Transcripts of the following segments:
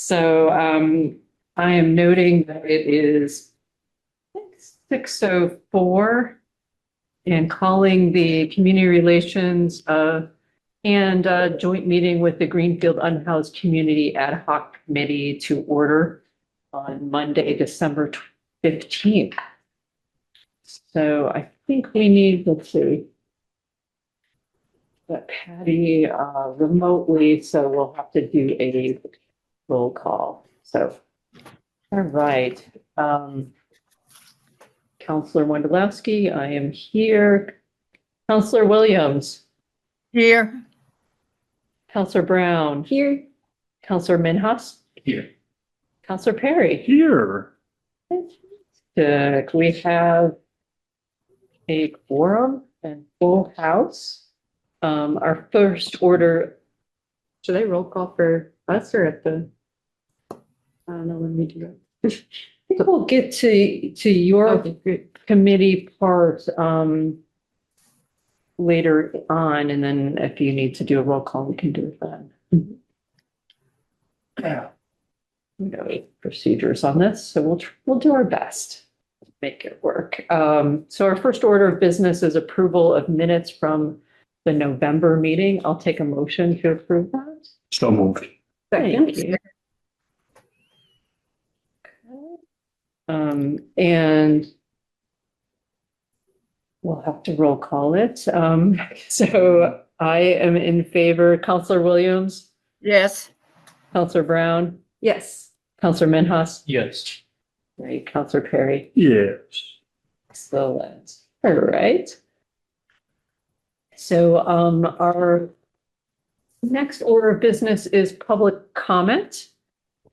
So I am noting that it is 6:04 and calling the Community Relations and joint meeting with the Greenfield Unhoused Community Ad Hoc Committee to order on Monday, December 15th. So I think we need, let's see, that Patty remotely, so we'll have to do a roll call. So, all right. Counselor Wondolowski, I am here. Counselor Williams, Here. Counselor Brown, Here. Counselor Minhas, Here. Counselor Perry. Here. We have a quorum and full house. Our first order, should I roll call for us or at the? I don't know when we do it. I think we'll get to your committee part later on, and then if you need to do a roll call, we can do it then. Yeah. We know procedures on this, so we'll do our best to make it work. So our first order of business is approval of minutes from the November meeting. I'll take a motion to approve that. So moved. Thank you. And we'll have to roll call it. So I am in favor. Counselor Williams, Yes. Counselor Brown, Yes. Counselor Minhas, Yes. right, Counselor Perry. Yes. Excellent. All right. So our next order of business is public comment.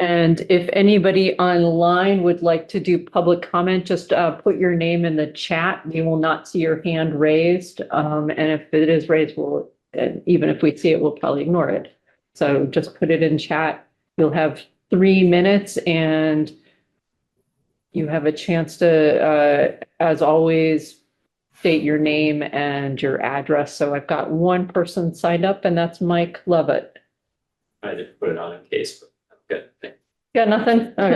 And if anybody online would like to do public comment, just put your name in the chat. We will not see your hand raised. And if it is raised, even if we see it, we'll probably ignore it. So just put it in chat. You'll have 3 minutes and you have a chance to, as always, state your name and your address. So I've got one person signed up and that's Mike Lovett. I didn't put it on in case, but good. Got nothing? All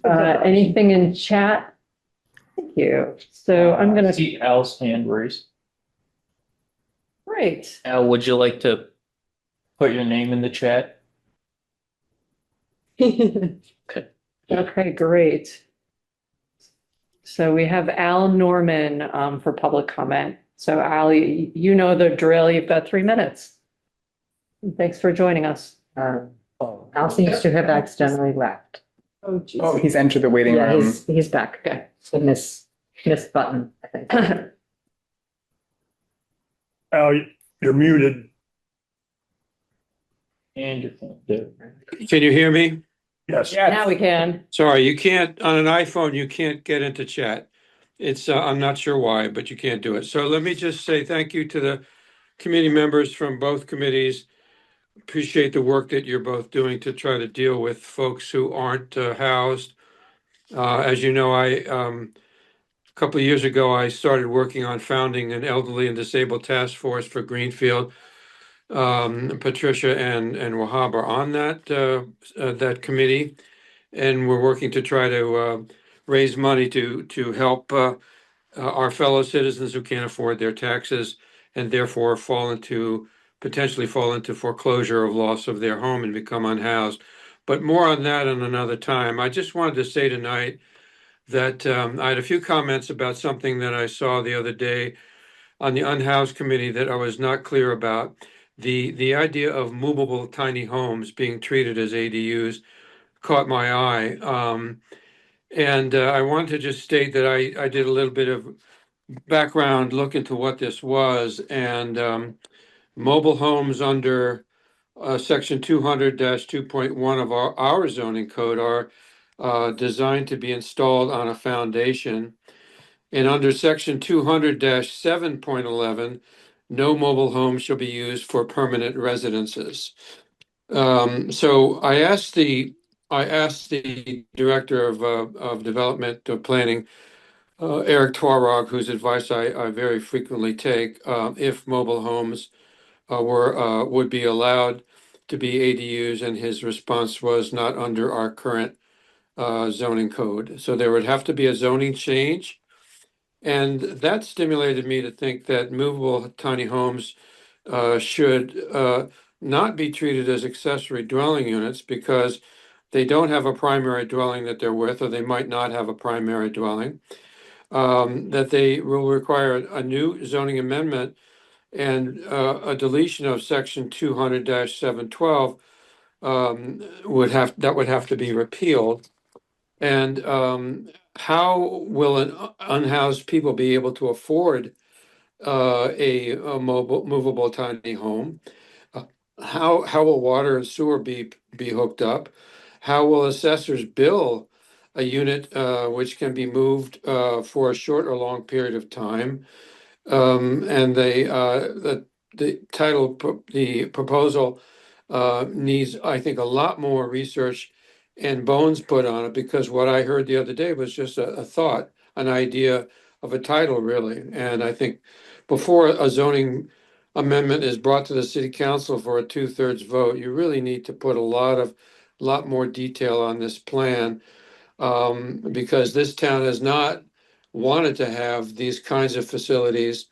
right. Anything in chat? Thank you. So I'm going to. See Al's hand raised. Great. Al, would you like to put your name in the chat? Okay, great. So we have Al Norman for public comment. So Al, you know the drill. You've got 3 minutes. Thanks for joining us. Al seems to have accidentally left. Oh, geez. Oh, he's entered the waiting Yeah, room. he's back. Okay. The miss button, I think. Al, you're muted. And your phone there. Can you hear me? Yes. Now we can. Sorry, you can't, on an iPhone, you can't get into chat. It's, I'm not sure why, but you can't do it. So let me just say thank you to the committee members from both committees. Appreciate the work that you're both doing to try to deal with folks who aren't housed. As you know, a couple of years ago, I started working on founding an elderly and disabled task force for Greenfield. Patricia and Wahab are on that committee, and we're working to try to raise money to help our fellow citizens who can't afford their taxes and therefore potentially fall into foreclosure of loss of their home and become unhoused. But more on that in another time. I just wanted to say tonight that I had a few comments about something that I saw the other day on the Unhoused Committee that I was not clear about. The idea of movable tiny homes being treated as ADUs caught my eye. And I wanted to just state that I did a little bit of background look into what this was. And mobile homes under section 200-2.1 of our zoning code are designed to be installed on a foundation. And under section 200-7.11, no mobile home shall be used for permanent residences. So I asked the director of development of planning, Eric Twarog, whose advice I very frequently take, if mobile homes would be allowed to be ADUs, and his response was not under our current zoning code. So there would have to be a zoning change. And that stimulated me to think that movable tiny homes should not be treated as accessory dwelling units because they don't have a primary dwelling that they're with, or they might not have a primary dwelling. That they will require a new zoning amendment and a deletion of section 200-712 would have to be repealed. And how will unhoused people be able to afford a movable tiny home? How will water and sewer be hooked up? How will assessors bill a unit which can be moved for a short or long period of time? And the proposal needs, I think, a lot more research and bones put on it, because what I heard the other day was just a thought, an idea of a title, really. And I think before a zoning amendment is brought to the city council for a 2/3 vote, you really need to put a lot more detail on this plan, because this town has not wanted to have these kinds of facilities,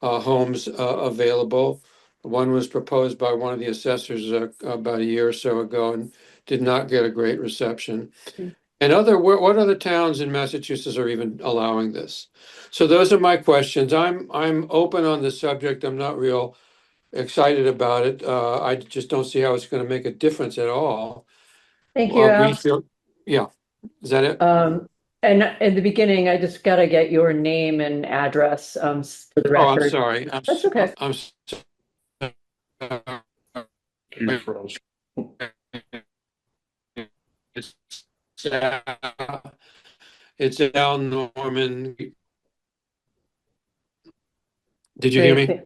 homes available. One was proposed by one of the assessors about a year or so ago and did not get a great reception. Mm. And what other towns in Massachusetts are even allowing this? So those are my questions. I'm open on the subject. I'm not real excited about it. I just don't see how it's going to make a difference at all. Thank you, Al. Greenfield, yeah, is that it? And in the beginning, I just gotta get your name and address, for the Oh, I'm record. sorry. That's okay. I'm You froze. It's it's Al Norman. Did you hear me?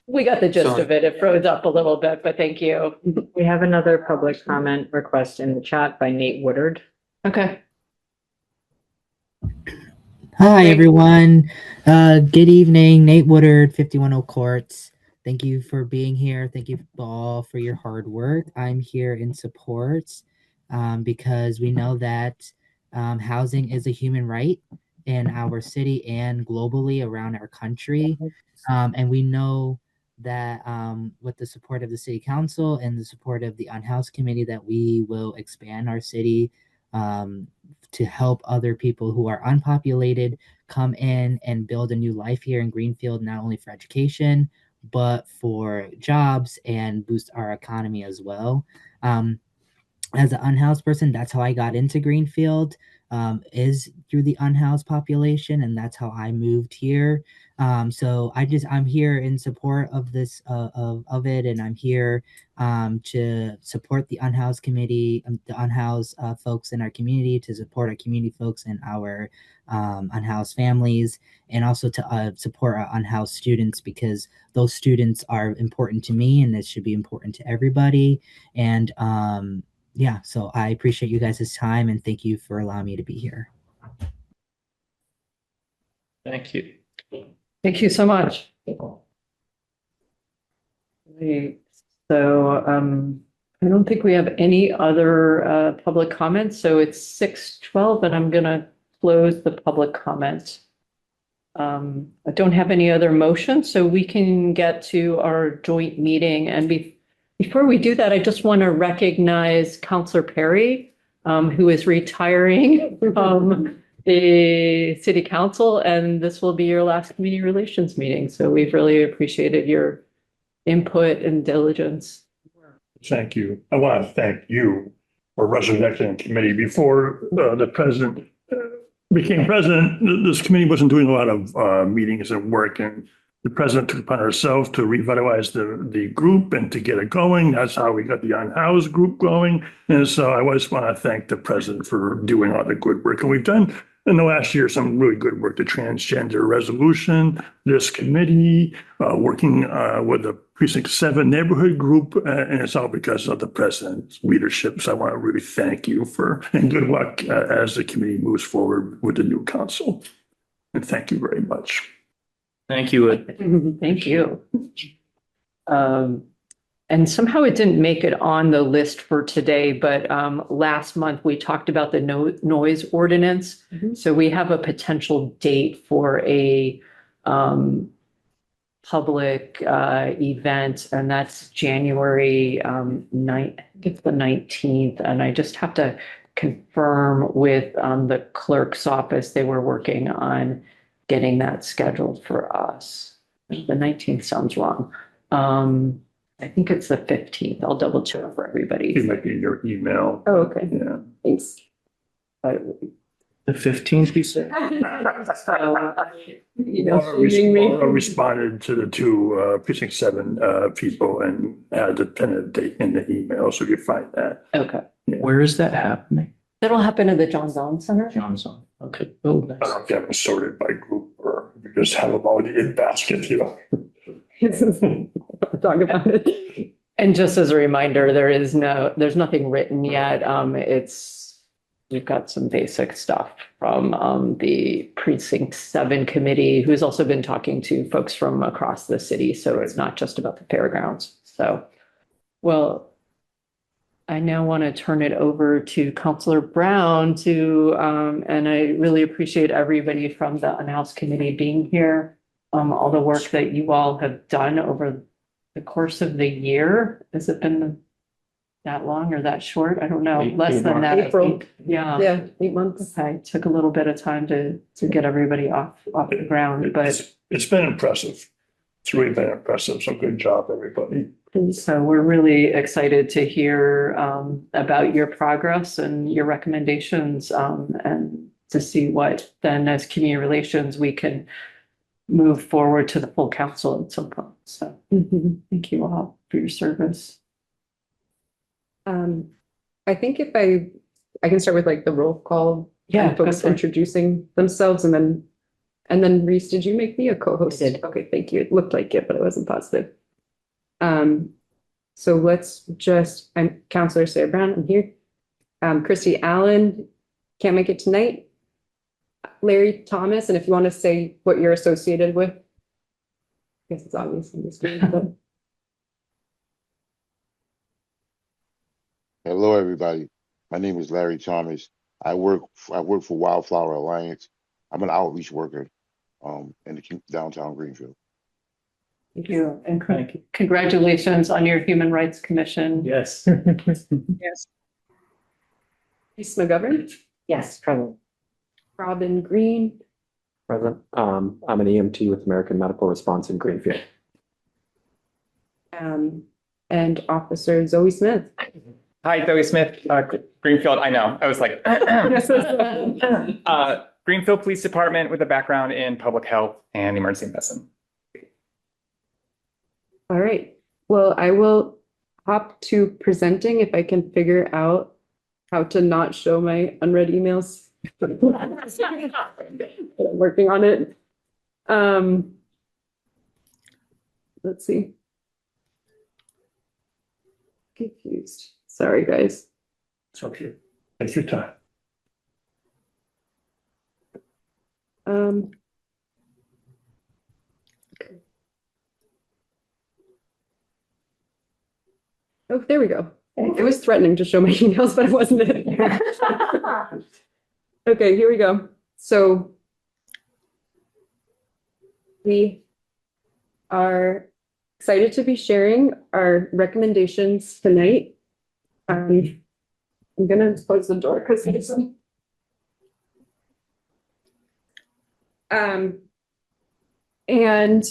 We got the gist Sorry. of it. It froze up a little bit, but thank you. We have another public comment request in the chat by Nate Woodard. Okay. Hi, Great. everyone. Good evening. Nate Woodard, 51 Oak Courts. Thank you for being here. Thank you all for your hard work. I'm here in support because we know that housing is a human right in our city and globally around our country. And we know that with the support of the city council and the support of the Unhoused Committee, that we will expand our city to help other people who are unpopulated come in and build a new life here in Greenfield, not only for education, but for jobs and boost our economy as well. As an unhoused person, that's how I got into Greenfield, is through the unhoused population, and that's how I moved here. So I'm here in support of this of it, and I'm here to support the unhoused committee, the unhoused folks in our community, to support our community folks and our unhoused families, and also to support our unhoused students, because those students are important to me, and it should be important to everybody. And yeah, so I appreciate you guys' time, and thank you for allowing me to be here. Thank you. Thank you so much. So I don't think we have any other public comments. So it's 6:12 and I'm gonna close the public comment. I don't have any other motions, so we can get to our joint meeting. And before we do that, I just want to recognize Counselor Perry, who is retiring from the city council, and this will be your last community relations meeting. So we've really appreciated your input and diligence. Thank you. I want to thank you for resurrecting the committee. Before the president became president, this committee wasn't doing a lot of meetings and work, and the president took upon herself to revitalize the group and to get it going. That's how we got the Unhoused group going. And so I just want to thank the president for doing all the good work. And we've done in the last year some really good work, the transgender resolution, this committee, working with the Precinct 7 neighborhood group, and it's all because of the president's leadership. So I want to really thank you and good luck as the committee moves forward with the new council. And thank you very much. Thank you. Thank you. And somehow it didn't make it on the list for today, but last month we talked about the noise ordinance. Mhm. So we have a potential date for a public event, and that's January 9th, I think it's the 19th. And I just have to confirm with the clerk's office. They were working on getting that scheduled for us. The 19th sounds wrong. I think it's the 15th. I'll double check for It everybody. might be in your email. Oh, okay. Yeah. Thanks. But, The 15th, you said? Laura responded to the two precinct 7 people and had the tentative date in the email, so you find that. Okay. Where is that happening? That'll happen at the John Zone Center. Johnson. Okay. Oh, I don't nice. know if you have them sorted by group or you just have them all in basket, you know. Talk about it. And just as a reminder, there's nothing written yet. We've got some basic stuff from the Precinct 7 committee, who's also been talking to folks from across the city. So it's not just about the fairgrounds. So, well, I now want to turn it over to Councilor Brown and I really appreciate everybody from the Unhoused Committee being here. All the work that you all have done over the course of the year. Has it been that long or that short? I don't know. Less than that. April. Yeah. Yeah, 8 months. Okay. Took a little bit of time to get everybody off the ground, but It's been impressive. It's really been impressive. So good job, everybody. so we're really excited to hear about your progress and your recommendations and to see what then as community relations we can move forward to the full council at some point. So thank you all for your service. I think if I can start with like the roll call. Yeah, and folks go for it. introducing themselves and then Reese, did you make me a co-host? I did. Okay, thank you. It looked like it, but I wasn't positive. So I'm Counselor Sarah Brown, I'm here. Christy Allen can't make it tonight. Larry Thomas, and if you want to say what you're associated with. I guess it's obvious on the screen, but Hello, everybody. My name is Larry Thomas. I work for Wildflower Alliance. I'm an outreach worker in the downtown Greenfield. Thank you. And Thank you. congratulations on your Human Rights Commission. Yes. Reese McGovern, Yes, probably. Robin Green, Present. I'm an EMT with American Medical Response in Greenfield. and Officer Zoe Smith. Hi, Zoe Smith, Greenfield. I know. I was like, Greenfield Police Department with a background in public health and emergency medicine. All right. Well, I will hop to presenting if I can figure out how to not show my unread emails. I'm working on it. Let's see. Confused. Sorry, guys. It's okay. Take your time. Okay. Oh, there we go. It was threatening to show my emails, but it wasn't it. Okay, here we go. So we are excited to be sharing our recommendations tonight. I'm gonna close the door because it's and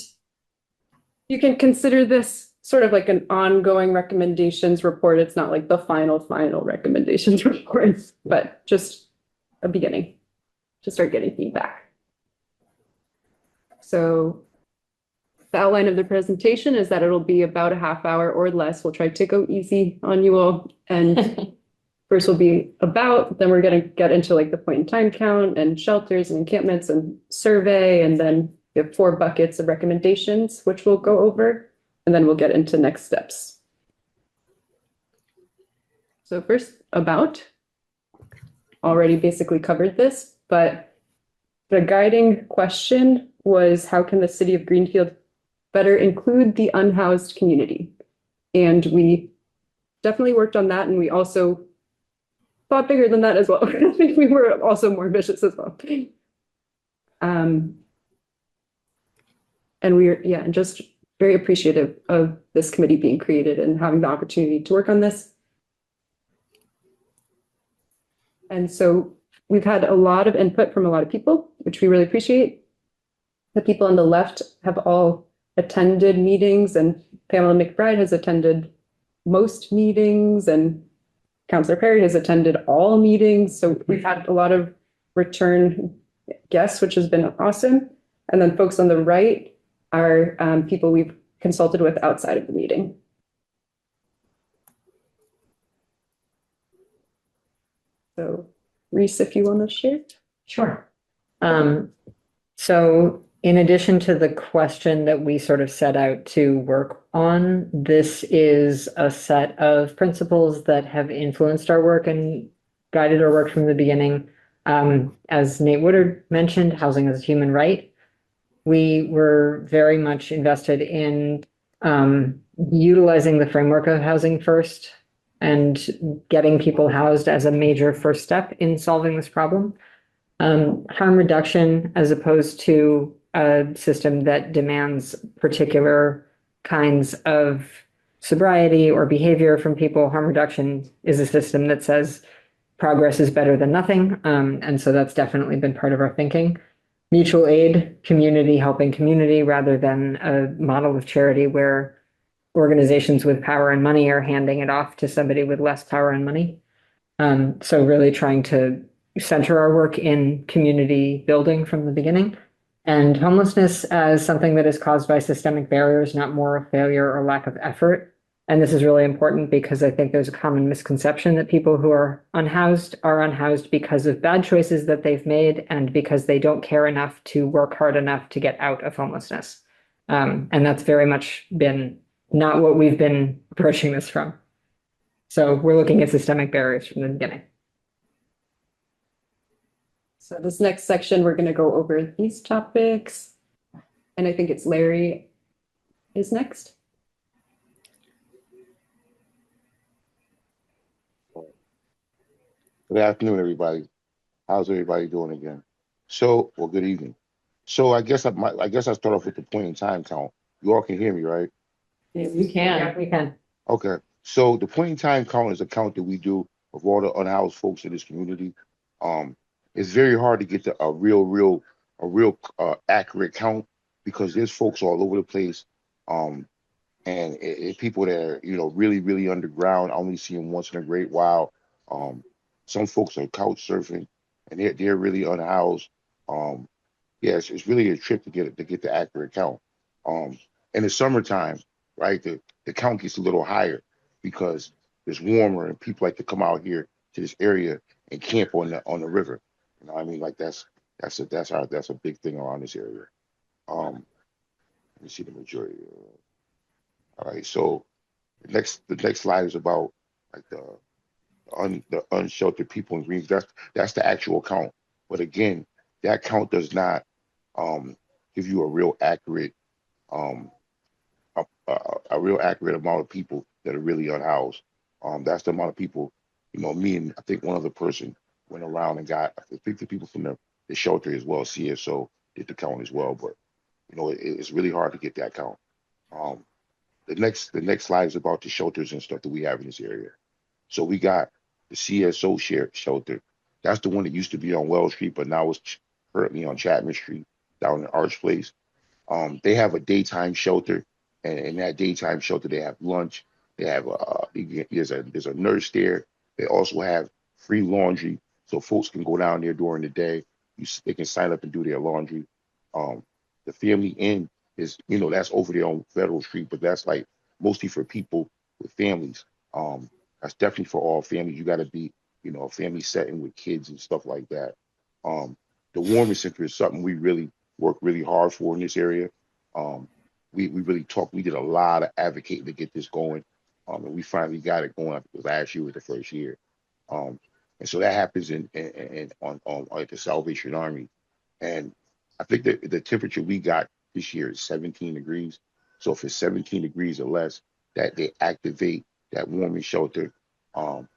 you can consider this sort of like an ongoing recommendations report. It's not like the final recommendations report, but just a beginning to start getting feedback. So the outline of the presentation is that it'll be about a half hour or less. We'll try to go easy on you all. And first will be about, then we're going to get into like the point in time count and shelters and encampments and survey. And then we have 4 buckets of recommendations, which we'll go over. And then we'll get into next steps. So first, about, already basically covered this, but the guiding question was, how can the city of Greenfield better include the unhoused community? And we definitely worked on that. And we also thought bigger than that as well. I think we were also more ambitious as well. And we're, yeah, and just very appreciative of this committee being created and having the opportunity to work on this. And so we've had a lot of input from a lot of people, which we really appreciate. The people on the left have all attended meetings, and Pamela McBride has attended most meetings, and Councillor Perry has attended all meetings. So we've had a lot of return guests, which has been awesome. And then folks on the right are people we've consulted with outside of the meeting. So Reese, if you want to share. Sure. So in addition to the question that we sort of set out to work on, this is a set of principles that have influenced our work and guided our work from the beginning. As Nate Woodard mentioned, housing is a human right. We were very much invested in utilizing the framework of housing first and getting people housed as a major first step in solving this problem. Harm reduction, as opposed to a system that demands particular kinds of sobriety or behavior from people. Harm reduction is a system that says progress is better than nothing. And so that's definitely been part of our thinking. Mutual aid, community helping community, rather than a model of charity where organizations with power and money are handing it off to somebody with less power and money. So really trying to center our work in community building from the beginning, and homelessness as something that is caused by systemic barriers, not moral failure or lack of effort. And this is really important because I think there's a common misconception that people who are unhoused because of bad choices that they've made and because they don't care enough to work hard enough to get out of homelessness. And that's very much been not what we've been approaching this from. So we're looking at systemic barriers from the beginning. So this next section, we're going to go over these topics. And I think it's Larry is next. Good afternoon, everybody. How's everybody doing again? So, well, good evening. So I guess I'll start off with the point in time count. You all can hear me, right? Yeah, we can. Yeah, we can. Okay. So the point in time count is a count that we do of all the unhoused folks in this community. It's very hard to get to a real accurate count because there's folks all over the place. And people that are, really underground. I only see them once in a great while. Some folks are couch surfing and they're really unhoused. Yeah, it's really a trip to get the accurate count. In the summertime, right, the count gets a little higher because it's warmer and people like to come out here to this area and camp on the river. You know what I mean? Like that's a big thing around this area. Let me see the majority. All right, so the next slide is about like the unsheltered people in Greenfield. That's the actual count. But again, that count does not give you a real accurate a real accurate amount of people that are really unhoused. That's the amount of people, me and I think one other person went around and got, I think the people from the shelter as well, CSO did the count as well, but it's really hard to get that count. The next slide is about the shelters and stuff that we have in this area. So we got the CSO shelter. That's the one that used to be on Wells Street, but now it's currently on Chapman Street down in Arch Place. They have a daytime shelter, and in that daytime shelter, they have lunch. They have there's a nurse there. They also have free laundry, so folks can go down there during the day. They can sign up and do their laundry. The Family Inn is, that's over there on Federal Street, but that's like mostly for people with families. That's definitely for all families. You got to be, a family setting with kids and stuff like that. The Warming Center is something we really work really hard for in this area. We really talked. We did a lot of advocating to get this going, and we finally got it going. Last year was the first year, and so that happens on at the Salvation Army, and I think that the temperature we got this year is 17 degrees. So if it's 17 degrees or less, that they activate that warming shelter. And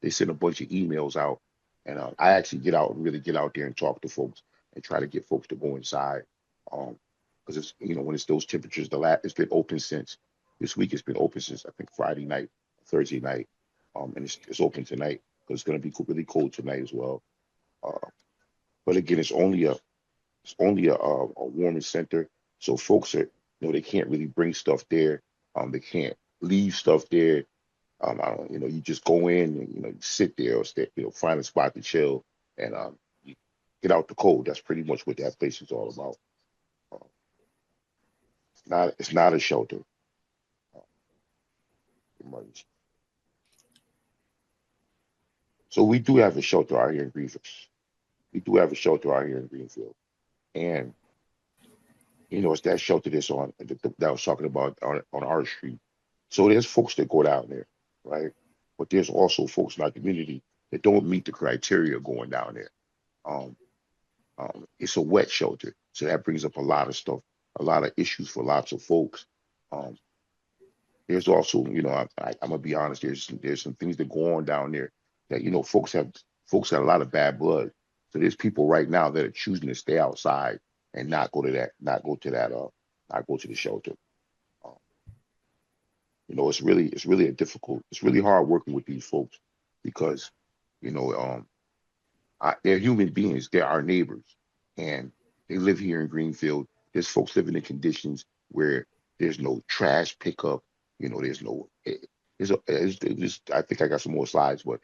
they send a bunch of emails out, and I actually really get out there and talk to folks and try to get folks to go inside. Because it's when it's those temperatures, it's been open since this week. It's been open since I think Friday night, Thursday night, and it's open tonight because it's going to be really cold tonight as well. But again, it's only a warming center, so folks they can't really bring stuff there. They can't leave stuff there. I don't, you just go in and you sit there or stay, find a spot to chill and you get out the cold. That's pretty much what that place is all about. It's not a shelter. So we do have a shelter out here in Greenfield. We do have a shelter out here in Greenfield, and it's that shelter that's on that I was talking about on our street. So there's folks that go down there, right? But there's also folks in our community that don't meet the criteria going down there. Um, it's a wet shelter, so that brings up a lot of stuff, a lot of issues for lots of folks. Um, there's also, I'm gonna be honest, there's some things that go on down there that folks have a lot of bad blood. So there's people right now that are choosing to stay outside and not go to the shelter. Um, it's really hard working with these folks because, you know, they're human beings. They're our neighbors, and they live here in Greenfield. There's folks living in conditions where there's no trash pickup. There's no. I think I got some more slides, but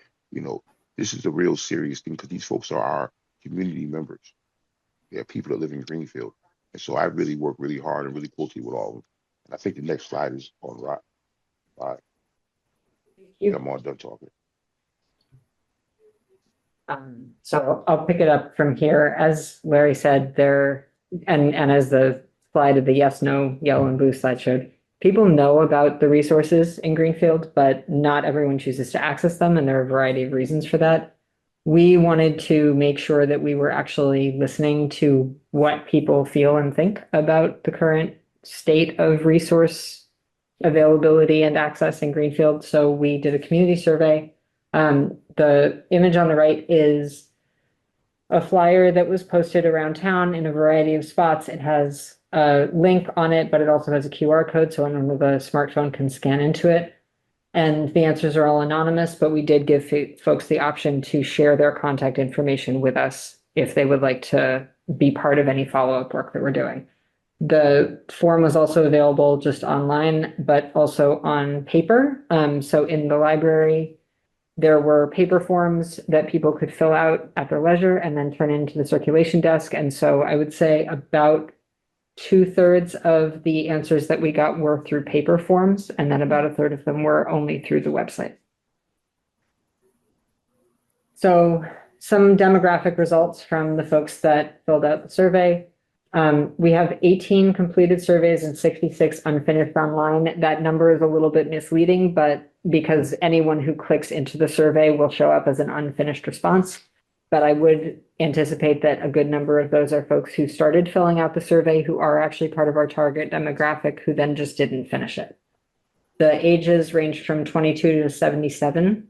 this is a real serious thing because these folks are our community members. They're people that live in Greenfield, and so I really work really hard and really closely with all of them. And I think the next slide is on right. Right. I'm all done talking. So I'll pick it up from here. As Larry said, and as the slide of the yes, no, yellow and blue slide showed, people know about the resources in Greenfield, but not everyone chooses to access them, and there are a variety of reasons for that. We wanted to make sure that we were actually listening to what people feel and think about the current state of resource availability and access in Greenfield. So we did a community survey. The image on the right is a flyer that was posted around town in a variety of spots. It has a link on it, but it also has a QR code, so anyone with a smartphone can scan into it. And the answers are all anonymous, but we did give folks the option to share their contact information with us if they would like to be part of any follow-up work that we're doing. The form was also available just online, but also on paper. So in the library, there were paper forms that people could fill out at their leisure and then turn into the circulation desk. And so I would say about 2/3 of the answers that we got were through paper forms, and then about 1/3 of them were only through the website. So some demographic results from the folks that filled out the survey. We have 18 completed surveys and 66 unfinished online. That number is a little bit misleading, but because anyone who clicks into the survey will show up as an unfinished response. But I would anticipate that a good number of those are folks who started filling out the survey, who are actually part of our target demographic, who then just didn't finish it. The ages ranged from 22 to 77.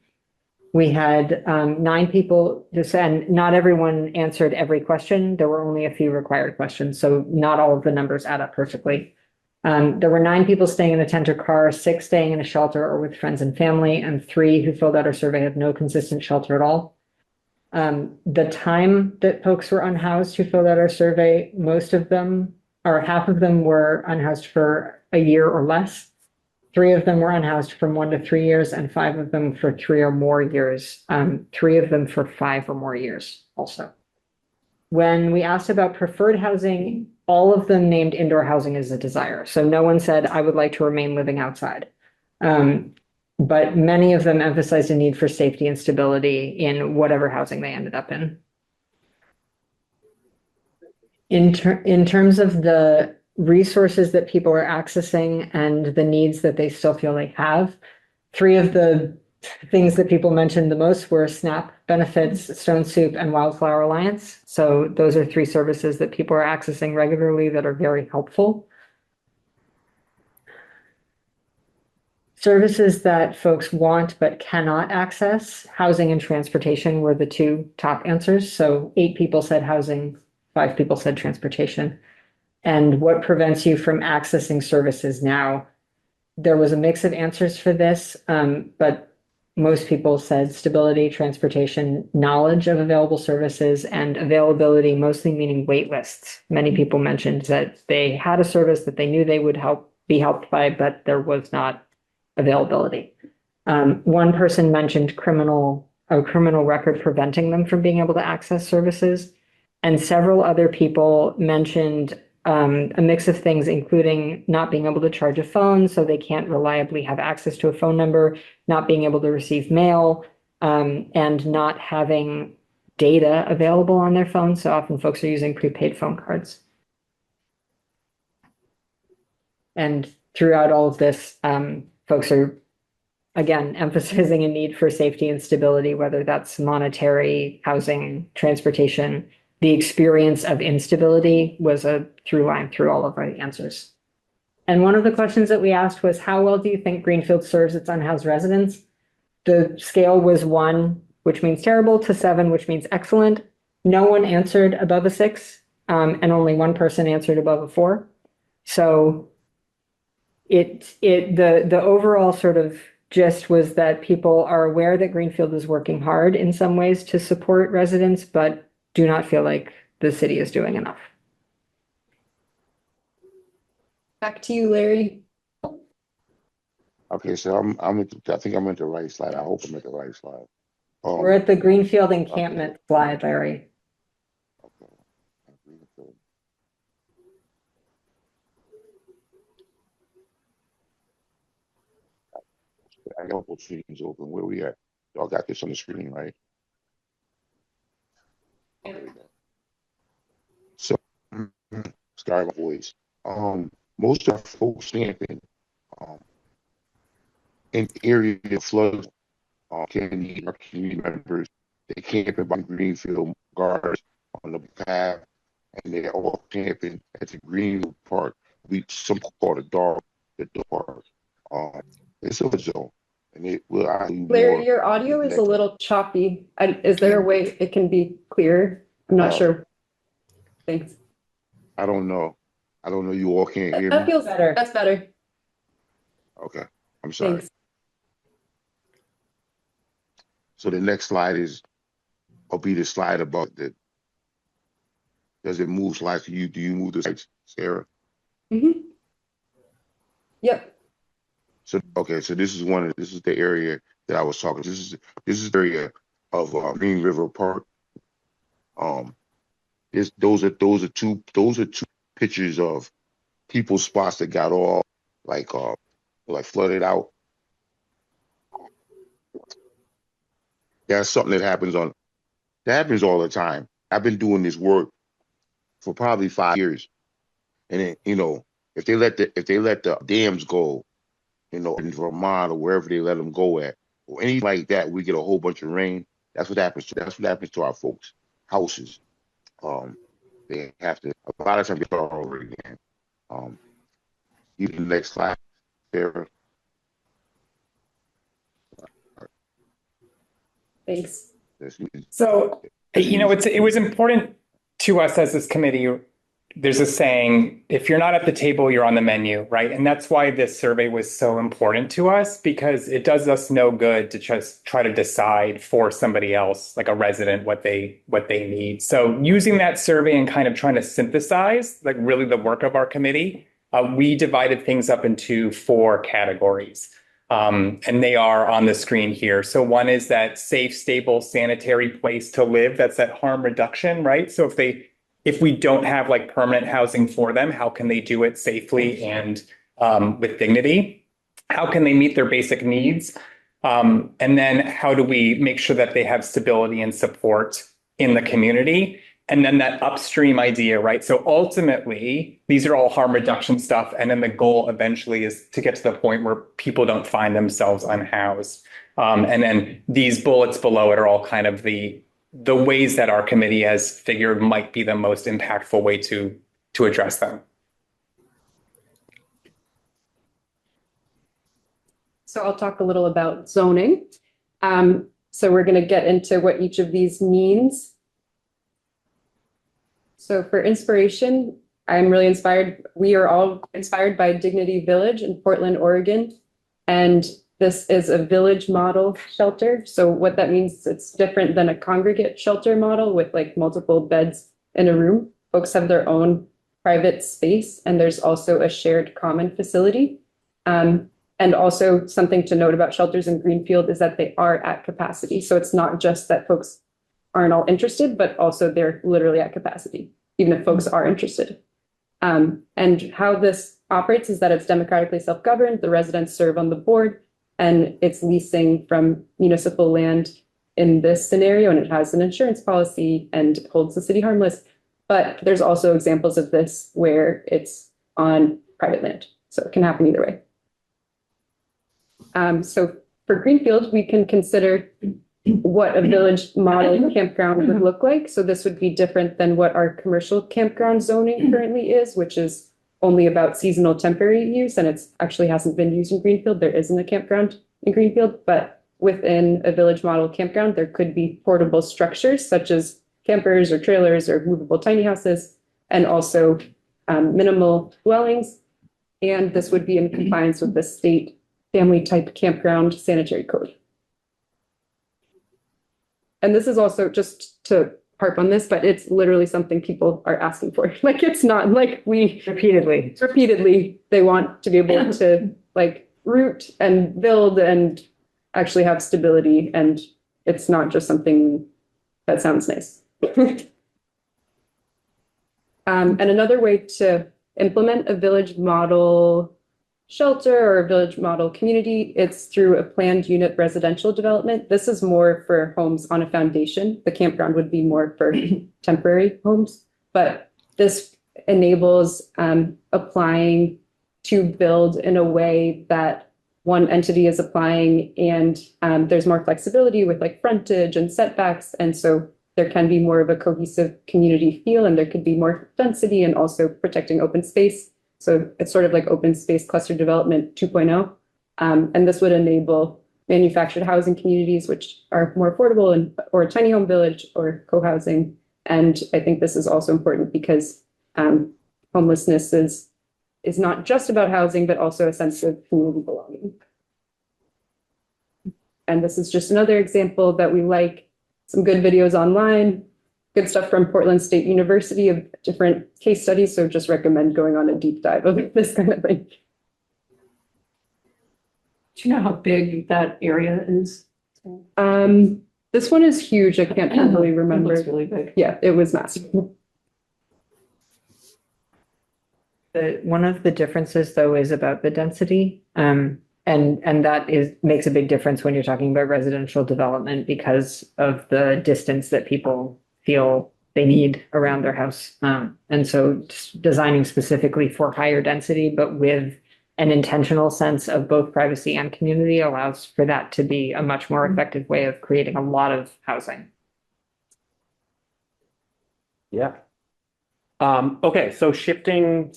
We had 9 people, and not everyone answered every question. There were only a few required questions, so not all of the numbers add up perfectly. There were 9 people staying in a tent or car, 6 staying in a shelter or with friends and family, and 3 who filled out our survey had no consistent shelter at all. The time that folks were unhoused who filled out our survey, most of them, or half of them, were unhoused for a year or less. 3 of them were unhoused from 1 to 3 years, and 5 of them for 3 or more years. 3 of them for 5 or more years also. When we asked about preferred housing, all of them named indoor housing as a desire. So no one said, I would like to remain living outside. But many of them emphasized a need for safety and stability in whatever housing they ended up in. In terms of the resources that people are accessing and the needs that they still feel they have, 3 of the things that people mentioned the most were SNAP benefits, Stone Soup, and Wildflower Alliance. So those are 3 services that people are accessing regularly that are very helpful. Services that folks want but cannot access, housing and transportation were the two top answers. So 8 people said housing, 5 people said transportation. And what prevents you from accessing services now? There was a mix of answers for this, but most people said stability, transportation, knowledge of available services, and availability, mostly meaning wait lists. Many people mentioned that they had a service that they knew they would be helped by, but there was not availability. One person mentioned a criminal record preventing them from being able to access services. And several other people mentioned a mix of things, including not being able to charge a phone, so they can't reliably have access to a phone number, not being able to receive mail, and not having data available on their phone. So often folks are using prepaid phone cards. And throughout all of this, folks are, again, emphasizing a need for safety and stability, whether that's monetary, housing, transportation. The experience of instability was a through line through all of our answers. And one of the questions that we asked was, how well do you think Greenfield serves its unhoused residents? The scale was 1, which means terrible, to 7, which means excellent. No one answered above a 6, and only one person answered above a 4. So the overall sort of gist was that people are aware that Greenfield is working hard in some ways to support residents, but do not feel like the city is doing enough. Back to you, Larry. Okay, so I think I'm at the right slide. I hope I'm at the right slide. We're at the Greenfield encampment slide, Larry. Okay. I got both screens open. Where we at? Y'all got this on the screen, right? So, sorry, my voice. Most of our folks camping, in area of flood, can need our community members. They camping by Greenfield guards on the path, and they're all camping at the Greenfield Park. Some call it the dark. It's a zone, and it will. Larry, your audio is a little choppy. Is there a way it can be clearer? I'm not sure. Thanks. I don't know. You all can't hear That me. feels better. That's better. Okay, I'm sorry. Thanks. So the next slide will be the slide about the. Does it move slides to you? Do you move the slides, Sarah? Mm-hmm. Yep. So okay, so this is the area that I was talking. This is the area of Green River Park. Those are two pictures of people's spots that got all like flooded out. That's something that happens all the time. I've been doing this work for probably 5 years, and then, if they let the dams go, in Vermont or wherever they let them go at, or anything like that, we get a whole bunch of rain. That's what happens to our folks' houses. They have to a lot of times they start over again. You can next slide, Sarah. Thanks. So, it was important to us as this committee. There's a saying, if you're not at the table, you're on the menu, right? And that's why this survey was so important to us, because it does us no good to just try to decide for somebody else, like a resident, what they need. So using that survey and kind of trying to synthesize like really the work of our committee, we divided things up into 4 categories. And they are on the screen here. So one is that safe, stable, sanitary place to live. That's that harm reduction, right? So if we don't have like permanent housing for them, how can they do it safely and with dignity? How can they meet their basic needs? And then how do we make sure that they have stability and support in the community? And then that upstream idea, right? So ultimately, these are all harm reduction stuff. And then the goal eventually is to get to the point where people don't find themselves unhoused. And then these bullets below it are all kind of the ways that our committee has figured might be the most impactful way to address them. So I'll talk a little about zoning. So we're going to get into what each of these means. So for inspiration, I'm really inspired. We are all inspired by Dignity Village in Portland, Oregon. And this is a village model shelter. So what that means is it's different than a congregate shelter model with like multiple beds in a room. Folks have their own private space, and there's also a shared common facility. And also something to note about shelters in Greenfield is that they are at capacity. So it's not just that folks aren't all interested, but also they're literally at capacity, even if folks are interested. And how this operates is that it's democratically self-governed, the residents serve on the board, and it's leasing from municipal land in this scenario, and it has an insurance policy and holds the city harmless. But there's also examples of this where it's on private land, so it can happen either way. So for Greenfield, we can consider what a village model campground would look like. So this would be different than what our commercial campground zoning currently is, which is only about seasonal temporary use, and it's actually hasn't been used in Greenfield. There isn't a campground in Greenfield, but within a village model campground, there could be portable structures such as campers or trailers or movable tiny houses, and also minimal dwellings. And this would be in compliance with the state family type campground sanitary code. And this is also, just to harp on this, but it's literally something people are asking for. Like, it's not like repeatedly, they want to be able to like root and build and actually have stability. And it's not just something that sounds nice. And another way to implement a village model shelter or a village model community, it's through a planned unit residential development. This is more for homes on a foundation. The campground would be more for temporary homes, but this enables applying to build in a way that one entity is applying, and there's more flexibility with like frontage and setbacks. And so there can be more of a cohesive community feel, and there could be more density and also protecting open space. So it's sort of like open space cluster development 2.0. And this would enable manufactured housing communities, which are more affordable, and or a tiny home village or co-housing. And I think this is also important because homelessness is not just about housing, but also a sense of community belonging. And this is just another example that we like. Some good videos online, good stuff from Portland State University of different case studies. So just recommend going on a deep dive of this kind of thing. Do you know how big that area is? This one is huge. I can't really remember. It's really big. Yeah, it was massive. One of the differences, though, is about the density. And that makes a big difference when you're talking about residential development because of the distance that people feel they need around their house. And so designing specifically for higher density, but with an intentional sense of both privacy and community allows for that to be a much more effective way of creating a lot of housing. Yeah. Okay, so shifting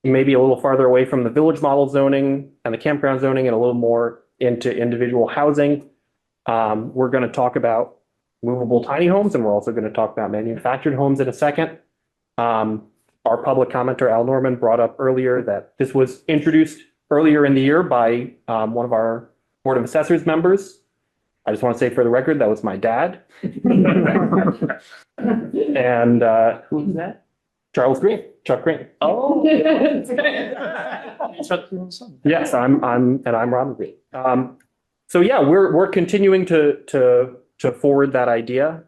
maybe a little farther away from the village model zoning and the campground zoning and a little more into individual housing. We're going to talk about movable tiny homes, and we're also going to talk about manufactured homes in a second. Our public commenter, Al Norman, brought up earlier that this was introduced earlier in the year by one of our Board of Assessors members. I just want to say for the record, that was my dad. And who's that? Chuck Green. Oh, yes, I'm Robin Green. So yeah, we're continuing to forward that idea.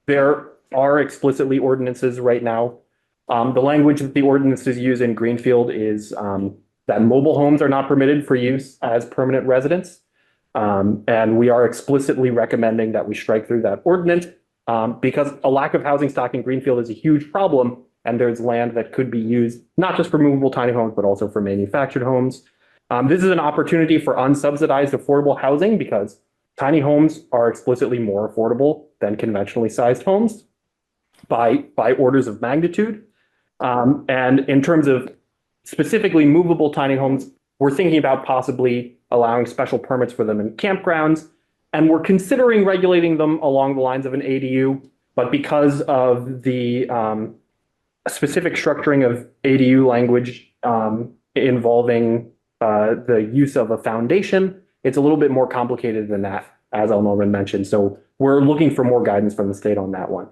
There are explicitly ordinances right now. The language that the ordinances use in Greenfield is that mobile homes are not permitted for use as permanent residents. And we are explicitly recommending that we strike through that ordinance because a lack of housing stock in Greenfield is a huge problem. And there's land that could be used not just for movable tiny homes, but also for manufactured homes. This is an opportunity for unsubsidized affordable housing because tiny homes are explicitly more affordable than conventionally sized homes by orders of magnitude. And in terms of specifically movable tiny homes, we're thinking about possibly allowing special permits for them in campgrounds. And we're considering regulating them along the lines of an ADU, but because of the specific structuring of ADU language involving the use of a foundation, it's a little bit more complicated than that, as Elnoran mentioned. So we're looking for more guidance from the state on that one.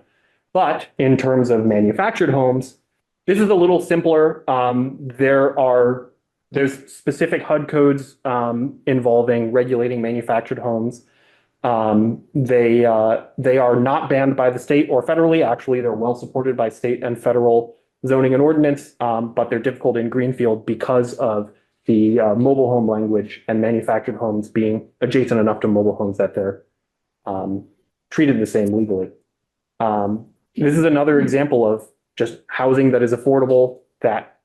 But in terms of manufactured homes, this is a little simpler. There's specific HUD codes involving regulating manufactured homes. They are not banned by the state or federally. Actually, they're well supported by state and federal zoning and ordinance, but they're difficult in Greenfield because of the mobile home language and manufactured homes being adjacent enough to mobile homes that they're treated the same legally. This is another example of just housing that is affordable, that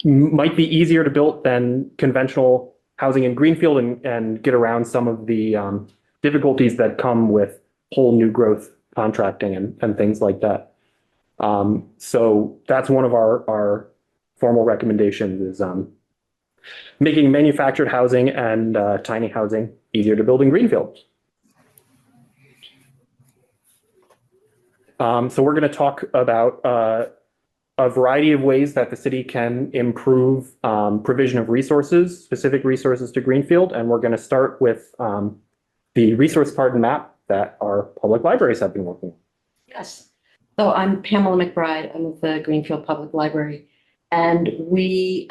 might be easier to build than conventional housing in Greenfield and get around some of the difficulties that come with whole new growth contracting and things like that. So that's one of our formal recommendations is making manufactured housing and tiny housing easier to build in Greenfield. So we're going to talk about a variety of ways that the city can improve provision of resources, specific resources to Greenfield. And we're going to start with the resource card and map that our public libraries have been working on. Yes. So I'm Pamela McBride. I'm with the Greenfield Public Library. And we,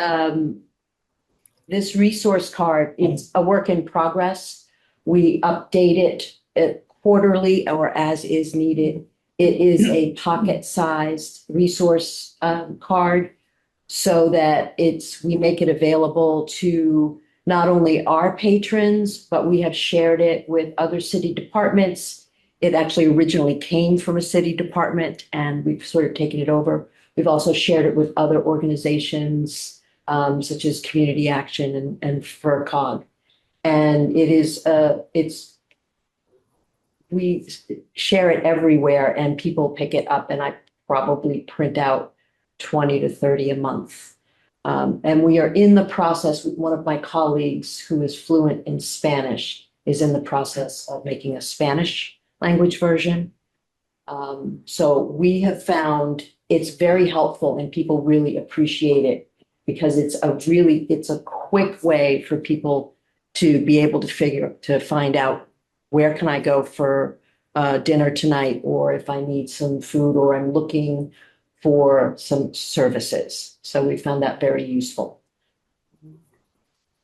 this resource card, it's a work in progress. We update it quarterly or as is needed. It is a pocket-sized resource card so that we make it available to not only our patrons, but we have shared it with other city departments. It actually originally came from a city department and we've sort of taken it over. We've also shared it with other organizations such as Community Action and FERCOG. And it is, we share it everywhere and people pick it up, and I probably print out 20 to 30 a month. And we are in the process with one of my colleagues who is fluent in Spanish is in the process of making a Spanish language version. So we have found it's very helpful and people really appreciate it because it's a quick way for people to be able to find out where can I go for dinner tonight, or if I need some food, or I'm looking for some services. So we found that very useful.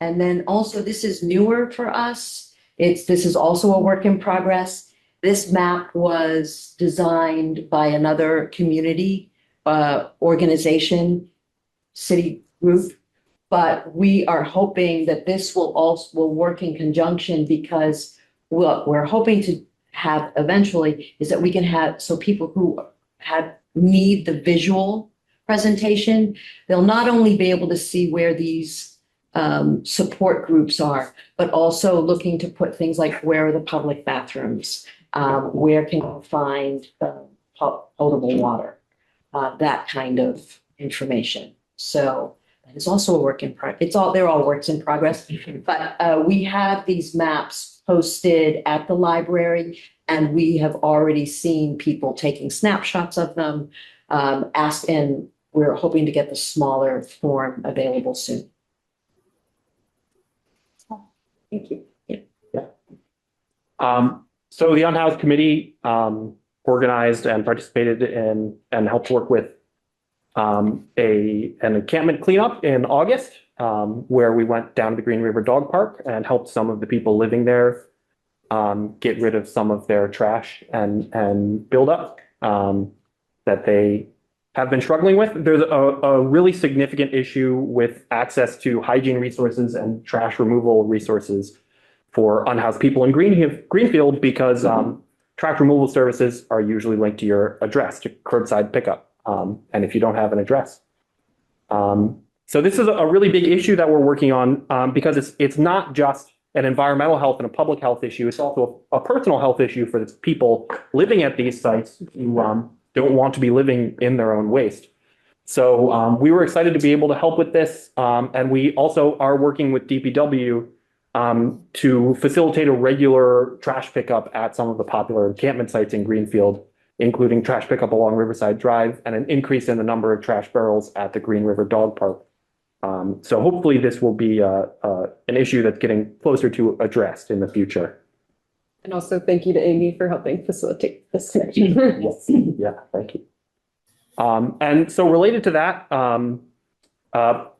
And then also, this is newer for us. This is also a work in progress. This map was designed by another community organization, city group, but we are hoping that this will work in conjunction because what we're hoping to have eventually is that we can have, so people who need the visual presentation, they'll not only be able to see where these support groups are, but also looking to put things like where are the public bathrooms, where can you find potable water, that kind of information. So that is also a work in progress. They're all works in progress, but we have these maps posted at the library, and we have already seen people taking snapshots of them. And we're hoping to get the smaller form available soon. Thank you. Yeah. So the Unhoused Committee organized and participated in and helped work with an encampment cleanup in August, where we went down to the Green River Dog Park and helped some of the people living there get rid of some of their trash and buildup that they have been struggling with. There's a really significant issue with access to hygiene resources and trash removal resources for unhoused people in Greenfield because trash removal services are usually linked to your address, to curbside pickup. And if you don't have an address. So this is a really big issue that we're working on because it's not just an environmental health and a public health issue. It's also a personal health issue for the people living at these sites who don't want to be living in their own waste. So we were excited to be able to help with this. And we also are working with DPW to facilitate a regular trash pickup at some of the popular encampment sites in Greenfield, including trash pickup along Riverside Drive and an increase in the number of trash barrels at the Green River Dog Park. So hopefully this will be an issue that's getting closer to addressed in the future. And also thank you to Amy for helping facilitate this connection. Yes. Yeah, thank you. And so related to that,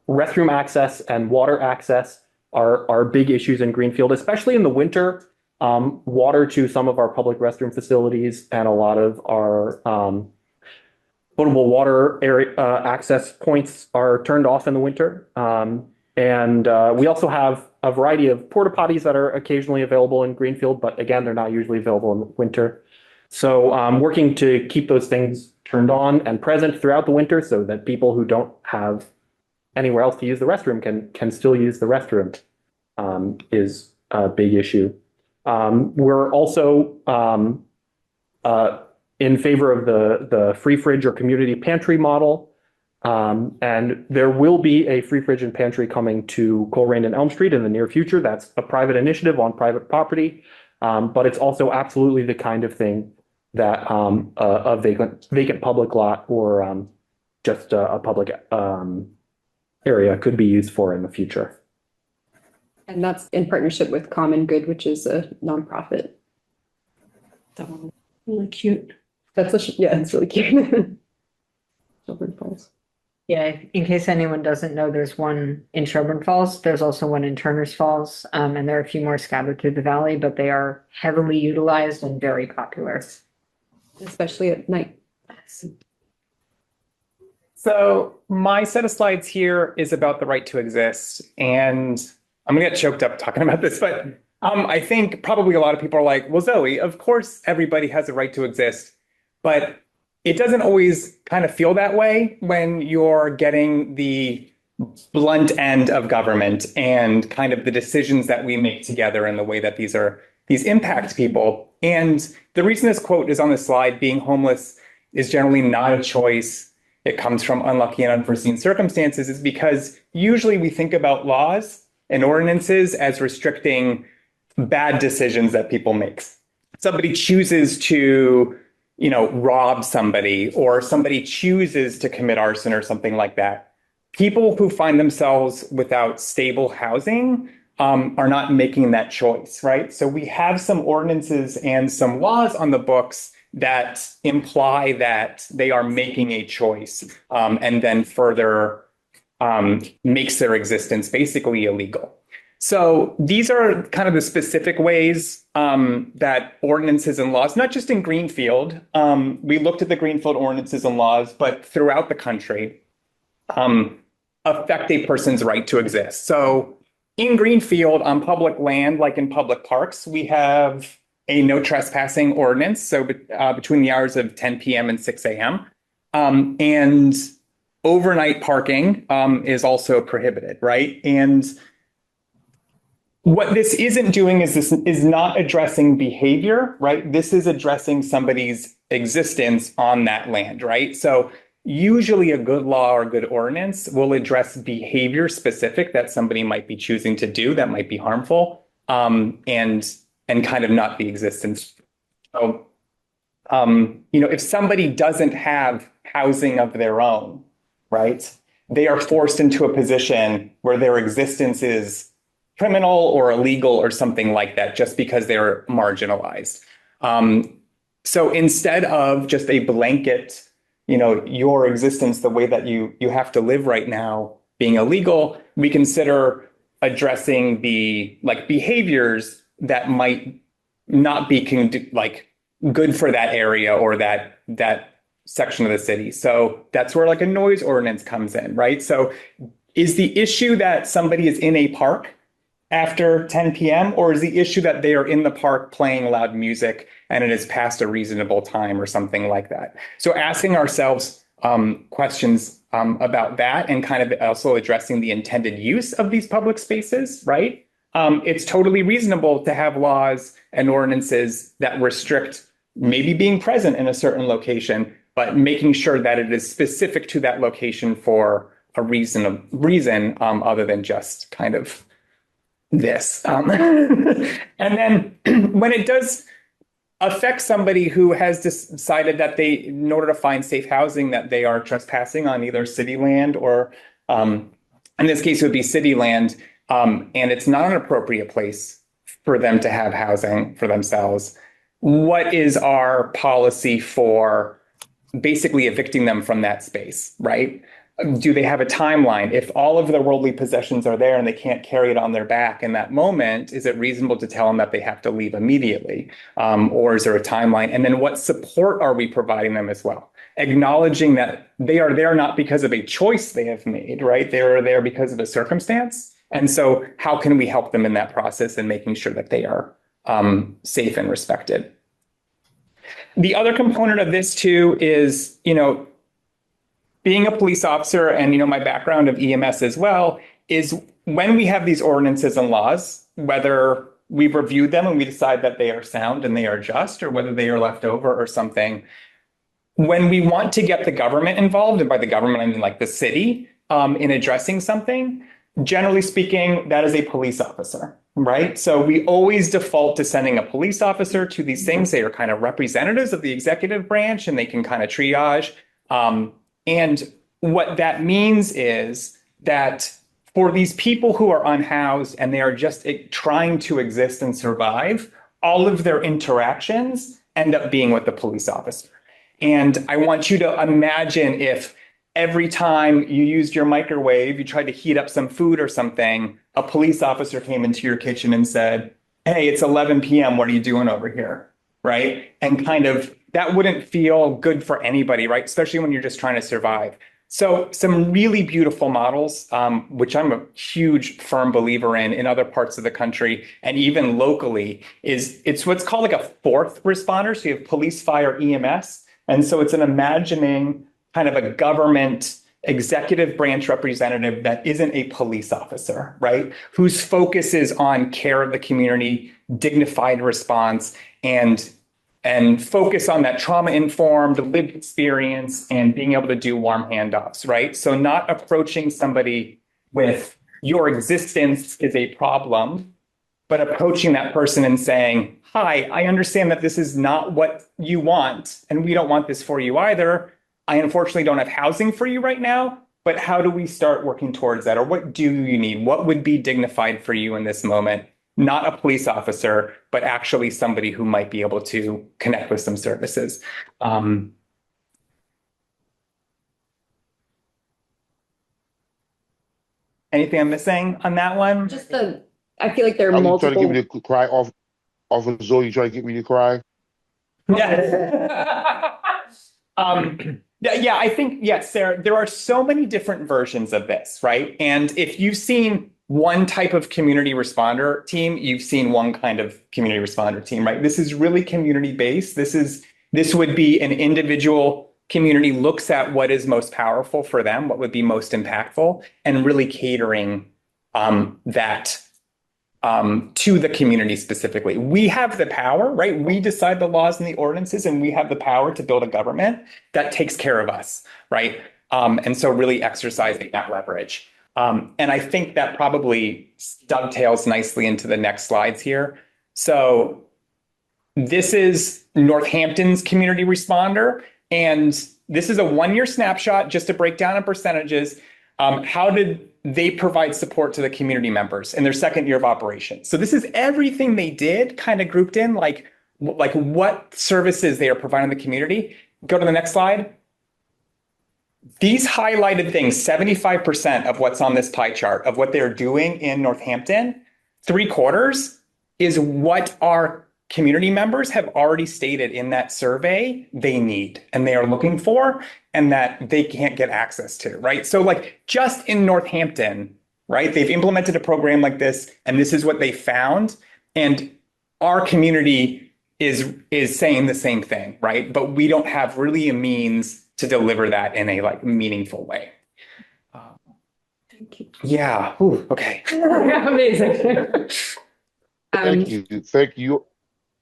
restroom access and water access are big issues in Greenfield, especially in the winter. Water to some of our public restroom facilities and a lot of our potable water area access points are turned off in the winter. And we also have a variety of porta potties that are occasionally available in Greenfield, but again, they're not usually available in the winter. So working to keep those things turned on and present throughout the winter so that people who don't have anywhere else to use the restroom can still use the restroom is a big issue. We're also in favor of the free fridge or community pantry model. And there will be a free fridge and pantry coming to Coleraine and Elm Street in the near future. That's a private initiative on private property, but it's also absolutely the kind of thing that a vacant public lot or just a public area could be used for in the future. And that's in partnership with Common Good, which is a nonprofit. So really cute. Yeah, it's really cute. Shelburne Falls. Yeah, in case anyone doesn't know, there's one in Shelburne Falls. There's also one in Turner's Falls, and there are a few more scattered through the valley, but they are heavily utilized and very popular. Especially at night. So my set of slides here is about the right to exist. And I'm gonna get choked up talking about this, but I think probably a lot of people are like, well, Zoe, of course everybody has a right to exist, but it doesn't always kind of feel that way when you're getting the blunt end of government and kind of the decisions that we make together and the way that these impact people. And the reason this quote is on the slide, being homeless is generally not a choice. It comes from unlucky and unforeseen circumstances, is because usually we think about laws and ordinances as restricting bad decisions that people make. Somebody chooses to, rob somebody, or somebody chooses to commit arson or something like that. People who find themselves without stable housing are not making that choice, right? So we have some ordinances and some laws on the books that imply that they are making a choice, and then further makes their existence basically illegal. So these are kind of the specific ways that ordinances and laws, not just in Greenfield, we looked at the Greenfield ordinances and laws, but throughout the country, affect a person's right to exist. So in Greenfield, on public land, like in public parks, we have a no trespassing ordinance. So between the hours of 10 p.m. and 6 a.m. And overnight parking is also prohibited, right? And what this isn't doing is not addressing behavior, right? This is addressing somebody's existence on that land, right? So usually a good law or good ordinance will address behavior specific that somebody might be choosing to do that might be harmful, and kind of not the existence. So, if somebody doesn't have housing of their own, right, they are forced into a position where their existence is criminal or illegal or something like that, just because they're marginalized. So instead of just a blanket, your existence, the way that you have to live right now being illegal, we consider addressing the behaviors that might not be good for that area or that section of the city. So that's where a noise ordinance comes in, right? So is the issue that somebody is in a park after 10 p.m. or is the issue that they are in the park playing loud music and it is past a reasonable time or something like that? So asking ourselves questions about that and kind of also addressing the intended use of these public spaces, right? It's totally reasonable to have laws and ordinances that restrict maybe being present in a certain location, but making sure that it is specific to that location for a reason other than just kind of this. And then when it does affect somebody who has decided that they, in order to find safe housing, that they are trespassing on either city land or, in this case, it would be city land, and it's not an appropriate place for them to have housing for themselves. What is our policy for basically evicting them from that space, right? Do they have a timeline? If all of their worldly possessions are there and they can't carry it on their back in that moment, is it reasonable to tell them that they have to leave immediately? Or is there a timeline? And then what support are we providing them as well? Acknowledging that they are there not because of a choice they have made, right? They are there because of a circumstance. And so how can we help them in that process and making sure that they are safe and respected? The other component of this too is, being a police officer and, my background of EMS as well, is when we have these ordinances and laws, whether we've reviewed them and we decide that they are sound and they are just, or whether they are left over or something, when we want to get the government involved, and by the government, I mean like the city, in addressing something, generally speaking, that is a police officer, right? So we always default to sending a police officer to these things. They are kind of representatives of the executive branch and they can kind of triage. And what that means is that for these people who are unhoused and they are just trying to exist and survive, all of their interactions end up being with the police officer. And I want you to imagine if every time you used your microwave, you tried to heat up some food or something, a police officer came into your kitchen and said, "Hey, it's 11 p.m. What are you doing over here?" Right? And kind of that wouldn't feel good for anybody, right? Especially when you're just trying to survive. So some really beautiful models, which I'm a huge firm believer in other parts of the country and even locally, it's what's called like a fourth responder. So you have police, fire, EMS. And so it's an imagining kind of a government executive branch representative that isn't a police officer, right? Whose focus is on care of the community, dignified response, and focus on that trauma-informed lived experience and being able to do warm handoffs, right? So not approaching somebody with your existence is a problem, but approaching that person and saying, "Hi, I understand that this is not what you want, and we don't want this for you either. I unfortunately don't have housing for you right now, but how do we start working towards that? Or what do you need? What would be dignified for you in this moment?" Not a police officer, but actually somebody who might be able to connect with some services. Anything I'm missing on that one? I feel like there are Are you multiple. trying to get me to cry off of Zoe? You trying to get me to cry? Yeah. Yeah, I think, yes, Sarah, there are so many different versions of this, right? And if you've seen one type of community responder team, you've seen one kind of community responder team, right? This is really community-based. This would be an individual community looks at what is most powerful for them, what would be most impactful, and really catering that to the community specifically. We have the power, right? We decide the laws and the ordinances, and we have the power to build a government that takes care of us, right? And so really exercising that leverage. And I think that probably dovetails nicely into the next slides here. So this is Northampton's community responder, and this is a one-year snapshot just to break down in percentages. How did they provide support to the community members in their second year of operation? So this is everything they did kind of grouped in, like what services they are providing the community. Go to the next slide. These highlighted things, 75% of what's on this pie chart of what they're doing in Northampton, 3/4 is what our community members have already stated in that survey they need and they are looking for and that they can't get access to, right? So like just in Northampton, right, they've implemented a program like this and this is what they found. And our community is saying the same thing, right? But we don't have really a means to deliver that in a like meaningful way. Thank you. Yeah. Ooh, okay. Amazing. Thank you. Thank you.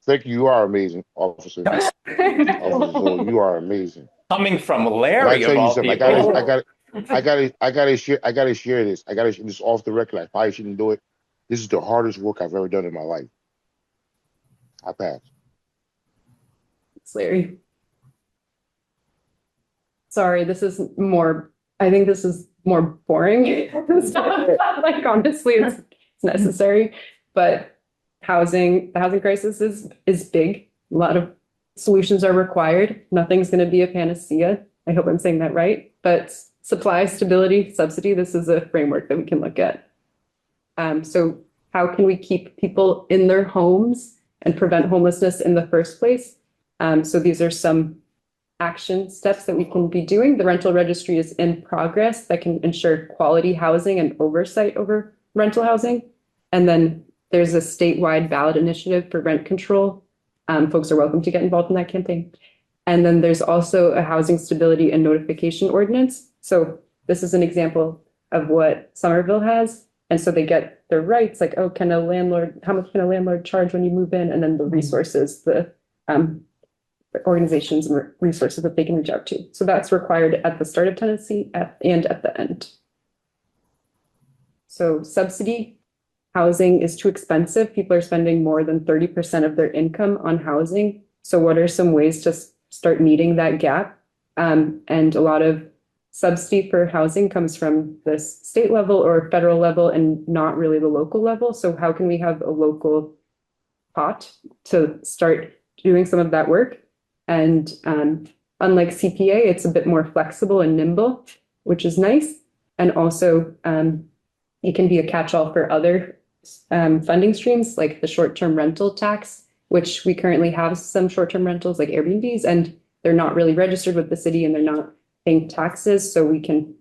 Thank you. You are amazing, officer. Officer Zoe, you are amazing. Coming from And I Larry tell of you all something. people. I gotta share this. I gotta share this off the record. I probably shouldn't do it, This is the hardest work I've ever done in my life. I passed. Thanks, Larry. Sorry, I think this is more boring stuff. Like, honestly, it's necessary, but the housing crisis is big. A lot of solutions are required. Nothing's going to be a panacea. I hope I'm saying that right. But supply, stability, subsidy, this is a framework that we can look at. So how can we keep people in their homes and prevent homelessness in the first place? So these are some action steps that we can be doing. The rental registry is in progress that can ensure quality housing and oversight over rental housing. And then there's a statewide ballot initiative for rent control. Folks are welcome to get involved in that campaign. And then there's also a housing stability and notification ordinance. So this is an example of what Somerville has. And so they get their rights, like, oh, how much can a landlord charge when you move in? And then the resources, the organizations and resources that they can reach out to. So that's required at the start of tenancy and at the end. So subsidy housing is too expensive. People are spending more than 30% of their income on housing. So what are some ways to start meeting that gap? And a lot of subsidy for housing comes from the state level or federal level and not really the local level. So how can we have a local pot to start doing some of that work? And unlike CPA, it's a bit more flexible and nimble, which is nice. And also it can be a catch-all for other funding streams like the short-term rental tax, which we currently have some short-term rentals like Airbnbs, and they're not really registered with the city and they're not paying taxes. So we can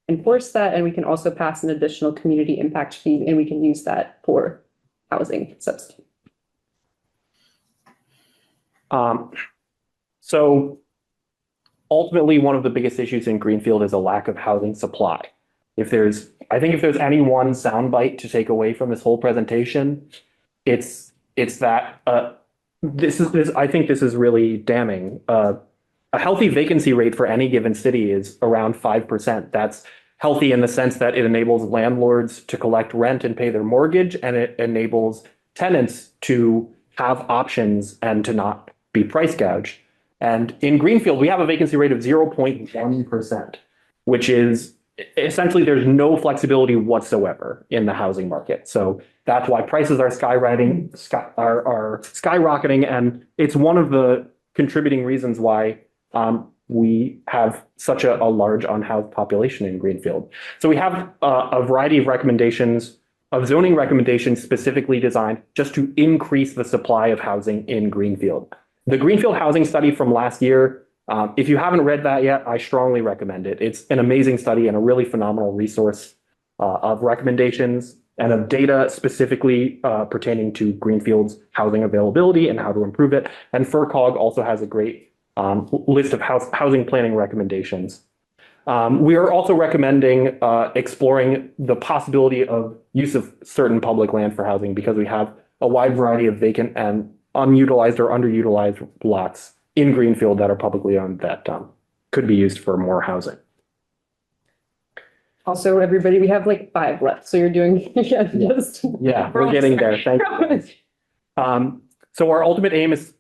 enforce that, and we can also pass an additional community impact fee, and we can use that for housing subsidy. So ultimately, one of the biggest issues in Greenfield is a lack of housing supply. I think if there's any one soundbite to take away from this whole presentation, it's that I think this is really damning. A healthy vacancy rate for any given city is around 5%. That's healthy in the sense that it enables landlords to collect rent and pay their mortgage, and it enables tenants to have options and to not be price gouged. And in Greenfield, we have a vacancy rate of 0.1%, which is essentially there's no flexibility whatsoever in the housing market. So that's why prices are skyrocketing, and it's one of the contributing reasons why we have such a large unhoused population in Greenfield. So we have a variety of zoning recommendations specifically designed just to increase the supply of housing in Greenfield. The Greenfield Housing Study from last year, if you haven't read that yet, I strongly recommend it. It's an amazing study and a really phenomenal resource of recommendations and of data specifically pertaining to Greenfield's housing availability and how to improve it. And FERCog also has a great list of housing planning recommendations. We are also recommending exploring the possibility of use of certain public land for housing because we have a wide variety of vacant and unutilized or underutilized lots in Greenfield that are publicly owned that could be used for more housing. Also, everybody, we have like 5 left, so you're doing we're getting there. Thank you. So our ultimate aim is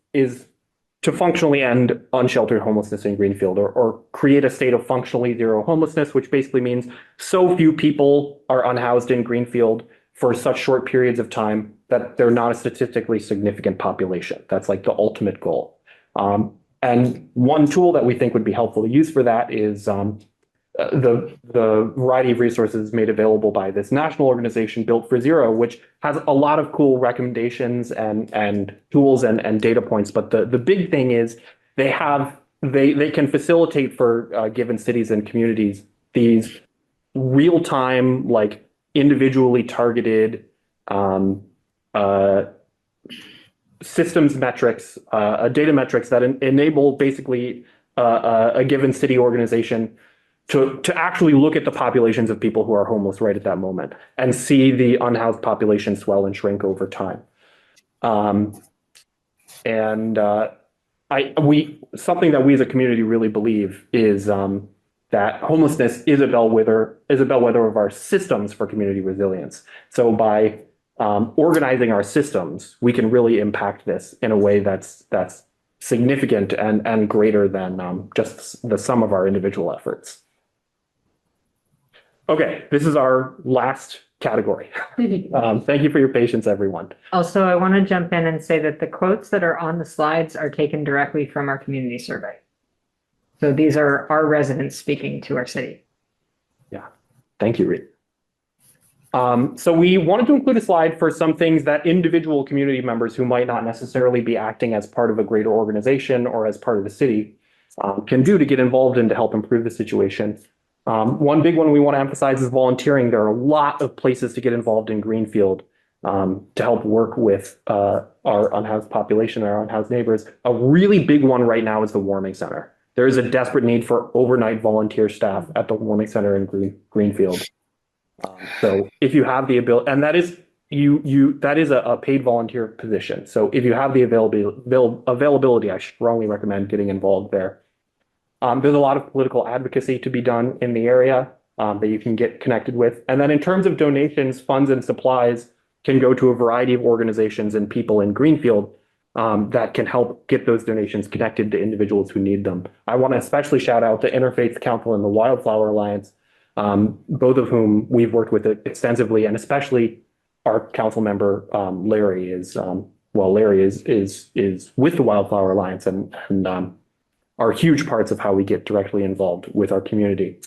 to functionally end unsheltered homelessness in Greenfield, or create a state of functionally zero homelessness, which basically means so few people are unhoused in Greenfield for such short periods of time that they're not a statistically significant population. That's like the ultimate goal. And one tool that we think would be helpful to use for that is the variety of resources made available by this national organization, Built for Zero, which has a lot of cool recommendations and tools and data points. But the big thing is they can facilitate for given cities and communities these real-time, like individually targeted systems metrics, data metrics that enable basically a given city organization to actually look at the populations of people who are homeless right at that moment and see the unhoused population swell and shrink over time. Something that we as a community really believe is that homelessness is a bellwether of our systems for community resilience. So by organizing our systems, we can really impact this in a way that's significant and greater than just the sum of our individual efforts. Okay, this is our last category. Thank you for your patience, everyone. Also, I want to jump in and say that the quotes that are on the slides are taken directly from our community survey. So these are our residents speaking to our city. Yeah, thank you, Reed. So we wanted to include a slide for some things that individual community members who might not necessarily be acting as part of a greater organization or as part of the city can do to get involved and to help improve the situation. One big one we want to emphasize is volunteering. There are a lot of places to get involved in Greenfield to help work with our unhoused population, our unhoused neighbors. A really big one right now is the warming center. There is a desperate need for overnight volunteer staff at the warming center in Greenfield. So if you have the ability, and that is that is a paid volunteer position. So if you have the availability, I strongly recommend getting involved there. There's a lot of political advocacy to be done in the area that you can get connected with. And then in terms of donations, funds and supplies can go to a variety of organizations and people in Greenfield that can help get those donations connected to individuals who need them. I want to especially shout out the Interfaith Council and the Wildflower Alliance, both of whom we've worked with extensively, and especially our council member, Larry is with the Wildflower Alliance and are huge parts of how we get directly involved with our community.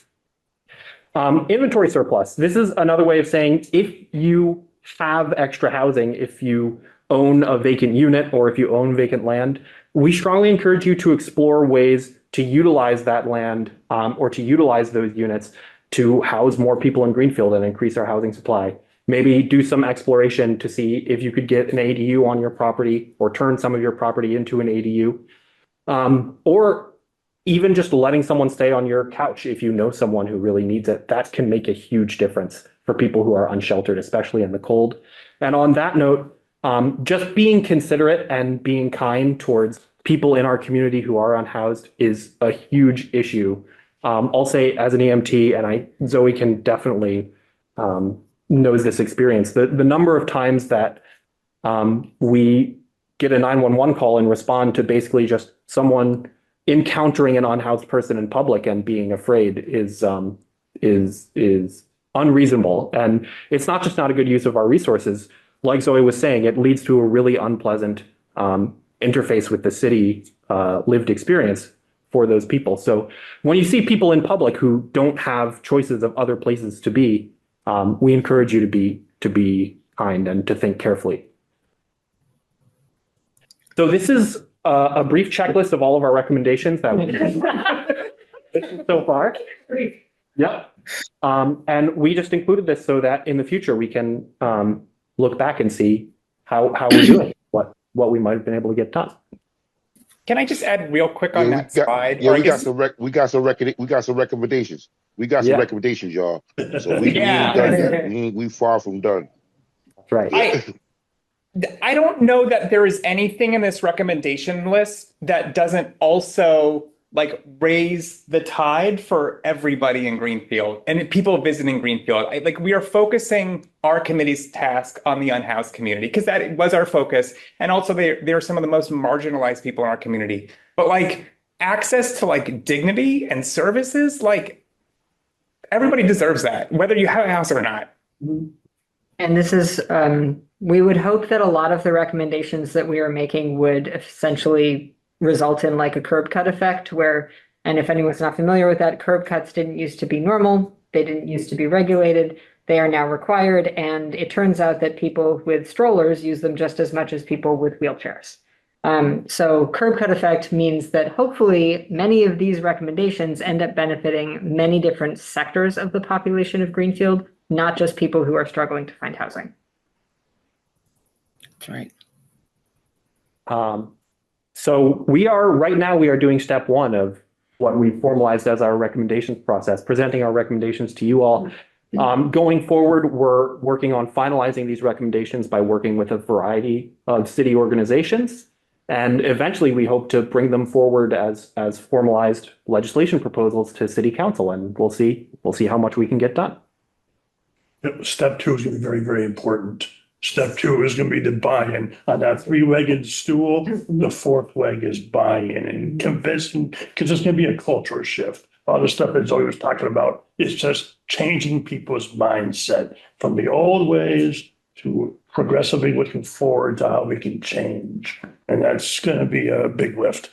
Inventory surplus. This is another way of saying if you have extra housing, if you own a vacant unit or if you own vacant land, we strongly encourage you to explore ways to utilize that land or to utilize those units to house more people in Greenfield and increase our housing supply. Maybe do some exploration to see if you could get an ADU on your property or turn some of your property into an ADU. Or even just letting someone stay on your couch if you know someone who really needs it. That can make a huge difference for people who are unsheltered, especially in the cold. And on that note, just being considerate and being kind towards people in our community who are unhoused is a huge issue. I'll say as an EMT, and Zoe can definitely knows this experience, the number of times that we get a 911 call and respond to basically just someone encountering an unhoused person in public and being afraid is unreasonable. And it's not just not a good use of our resources. Like Zoe was saying, it leads to a really unpleasant interface with the city lived experience for those people. So when you see people in public who don't have choices of other places to be, we encourage you to be kind and to think carefully. So this is a brief checklist of all of our recommendations that we've so far. Yep. And we just included this so that in the future we can look back and see how we're doing, what we might have been able to get done. Can I just add real quick on that slide? Yeah, we got some recommendations. We got some recommendations, y'all. So we ain't done yet. We far from done. That's right. I don't know that there is anything in this recommendation list that doesn't also like raise the tide for everybody in Greenfield and people visiting Greenfield. We are focusing our committee's task on the unhoused community because that was our focus. And also they're some of the most marginalized people in our community. But like access to like dignity and services, like everybody deserves that, whether you have a house or not. And this is, we would hope that a lot of the recommendations that we are making would essentially result in like a curb cut effect where, and if anyone's not familiar with that, curb cuts didn't used to be normal. They didn't used to be regulated. They are now required. And it turns out that people with strollers use them just as much as people with wheelchairs. So curb cut effect means that hopefully many of these recommendations end up benefiting many different sectors of the population of Greenfield, not just people who are struggling to find housing. That's right. So we are doing step one of what we formalized as our recommendations process, presenting our recommendations to you all. Going forward, we're working on finalizing these recommendations by working with a variety of city organizations. And eventually we hope to bring them forward as formalized legislation proposals to city council, and we'll see how much we can get done. Step 2 is going to be very, very important. Step two is gonna be the buy-in. On that three-legged stool, the fourth leg is buy-in and convincing, because it's gonna be a cultural shift. All the stuff that Zoe was talking about is just changing people's mindset from the old ways to progressively looking forward to how we can change. And that's gonna be a big lift,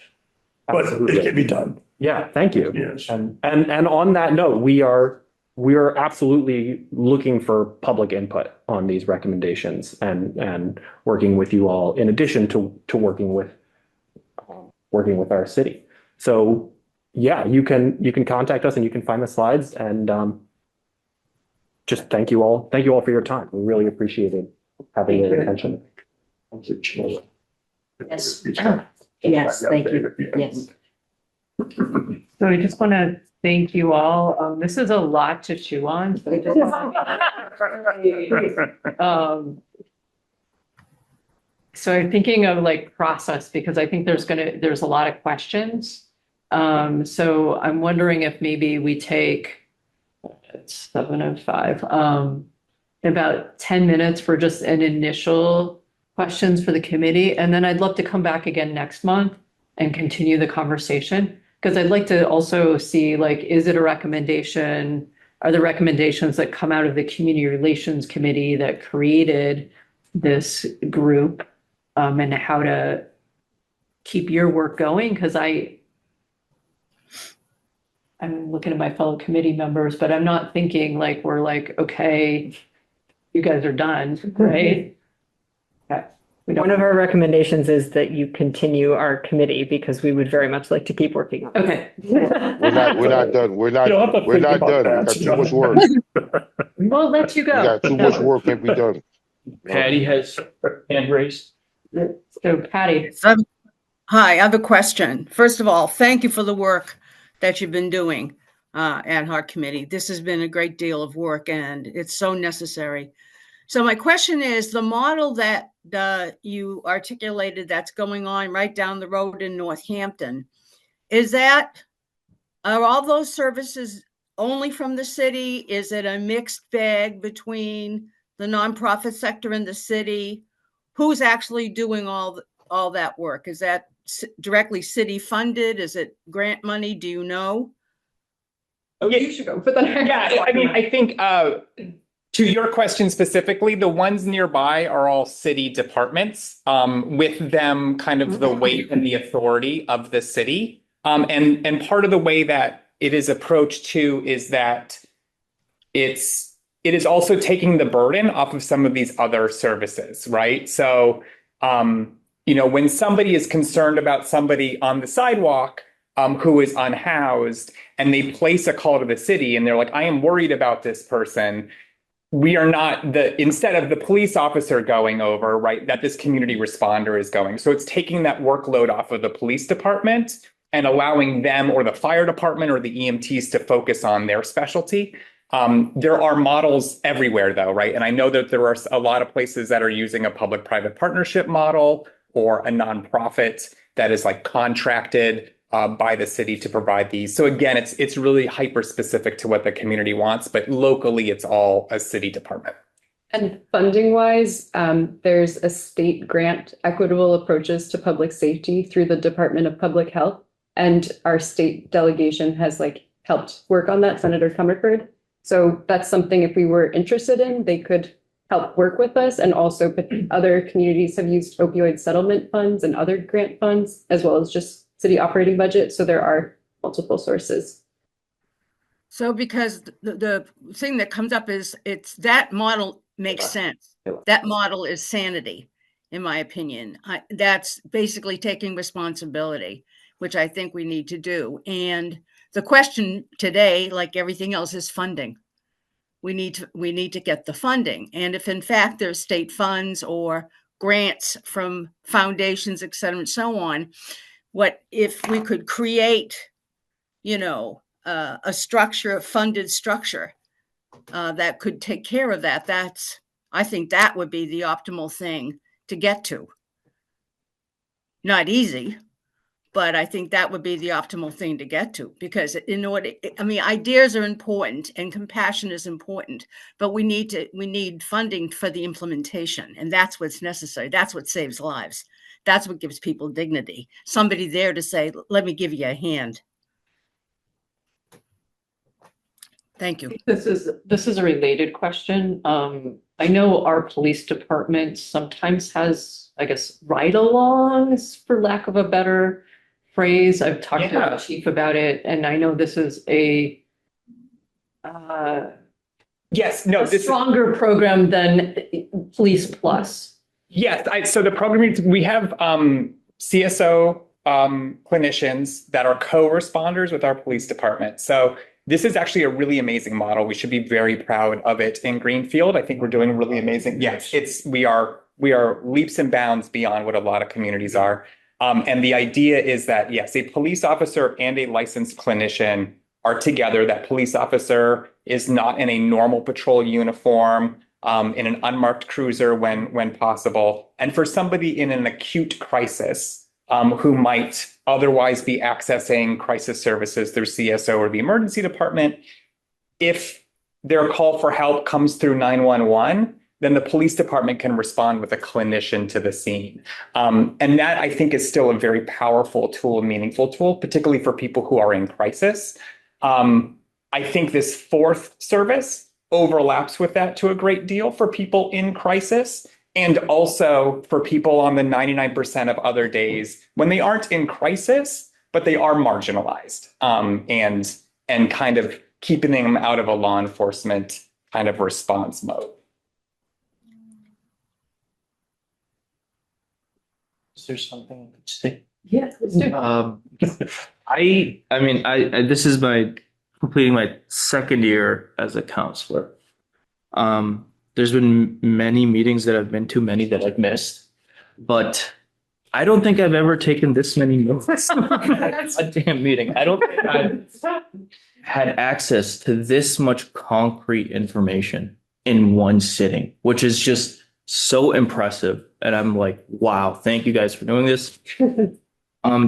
but it can be done. Yeah, thank you. Yes. And on that note, we are absolutely looking for public input on these recommendations and working with you all in addition to working with our city. So yeah, you can contact us and you can find the slides and just thank you all for your time. We really appreciated having your attention. Yes. Yes, thank you. Yes. So I just want to thank you all. This is a lot to chew on. So I just so I'm thinking of like process because I think there's a lot of questions. So I'm wondering if maybe we take, it's 7:05, about 10 minutes for just an initial questions for the committee. And then I'd love to come back again next month and continue the conversation. Because I'd like to also see, like, is it a recommendation? Are the recommendations that come out of the Community Relations Committee that created this group and how to keep your work going? Because I'm looking at my fellow committee members, but I'm not thinking like we're like, okay, you guys are done, right? Okay. One of our recommendations is that you continue our committee because we would very much like to keep working on it. Okay. We're not done. We're not You'll have to think done. about We that. got too much work. We'll let you We go. got too much work, can't be done. Patty has hand raised. So Patty, Hi, I have a question. First of all, thank you for the work that you've been doing, ad hoc committee. This has been a great deal of work and it's so necessary. So my question is, the model that you articulated that's going on right down the road in Northampton, are all those services only from the city? Is it a mixed bag between the nonprofit sector and the city? Who's actually doing all that work? Is that directly city funded? Is it grant money? Do you know? Oh, yeah, you should go. But then yeah. I mean, I think to your question specifically, the ones nearby are all city departments, with them kind of the weight and the authority of the city. And part of the way that it is approached too is that it is also taking the burden off of some of these other services, right? So, when somebody is concerned about somebody on the sidewalk who is unhoused and they place a call to the city and they're like, I am worried about this person. We are not instead of the police officer going over, right, that this community responder is going. So it's taking that workload off of the police department and allowing them or the fire department or the EMTs to focus on their specialty. There are models everywhere though, right? And I know that there are a lot of places that are using a public-private partnership model or a nonprofit that is like contracted by the city to provide these. So again, it's really hyper specific to what the community wants, but locally it's all a city department. And funding wise, there's a state grant, equitable approaches to public safety through the Department of Public Health. And our state delegation has helped work on that, Senator Comerford. So that's something if we were interested in, they could help work with us. And also other communities have used opioid settlement funds and other grant funds, as well as just city operating budget. So there are multiple sources. So because the thing that comes up is that model makes sense. That model is sanity, in my opinion. That's basically taking responsibility, which I think we need to do. And the question today, like everything else, is funding. We need to get the funding. And if in fact there's state funds or grants from foundations, et cetera, and so on, what if we could create, a funded structure that could take care of that? I think that would be the optimal thing to get to. Not easy, But I think that would be the optimal thing to get to, because in order, I mean, ideas are important and compassion is important, but we need funding for the implementation. And that's what's necessary. That's what saves lives. That's what gives people dignity. Somebody there to say, let me give you a hand. Thank you. This is a related question. I know our police department sometimes has, I guess, ride-alongs, for lack of a better phrase. I've talked to the chief about it, and I know this is a Yes, no, this is stronger program than Police Plus. yes. So the program we have CSO clinicians that are co-responders with our police department. So this is actually a really amazing model. We should be very proud of it in Greenfield. I think we're doing really amazing. Yes, we are leaps and bounds beyond what a lot of communities are. And the idea is that, yes, a police officer and a licensed clinician are together. That police officer is not in a normal patrol uniform, in an unmarked cruiser when possible. And for somebody in an acute crisis, who might otherwise be accessing crisis services through CSO or the emergency department, if their call for help comes through 911, then the police department can respond with a clinician to the scene. And that, I think, is still a very powerful tool, a meaningful tool, particularly for people who are in crisis. I think this fourth service overlaps with that to a great deal for people in crisis, and also for people on the 99% of other days when they aren't in crisis, but they are marginalized, and kind of keeping them out of a law enforcement kind of response mode. Is there something I could say? Yeah, let's do I mean, this is completing my second year as a counselor. There's been many meetings that I've been to, many that I've missed, but I don't think I've ever taken this many notes. A damn meeting. I don't think I've had access to this much concrete information in one sitting, which is just so impressive. And I'm like, wow, thank you guys for doing this.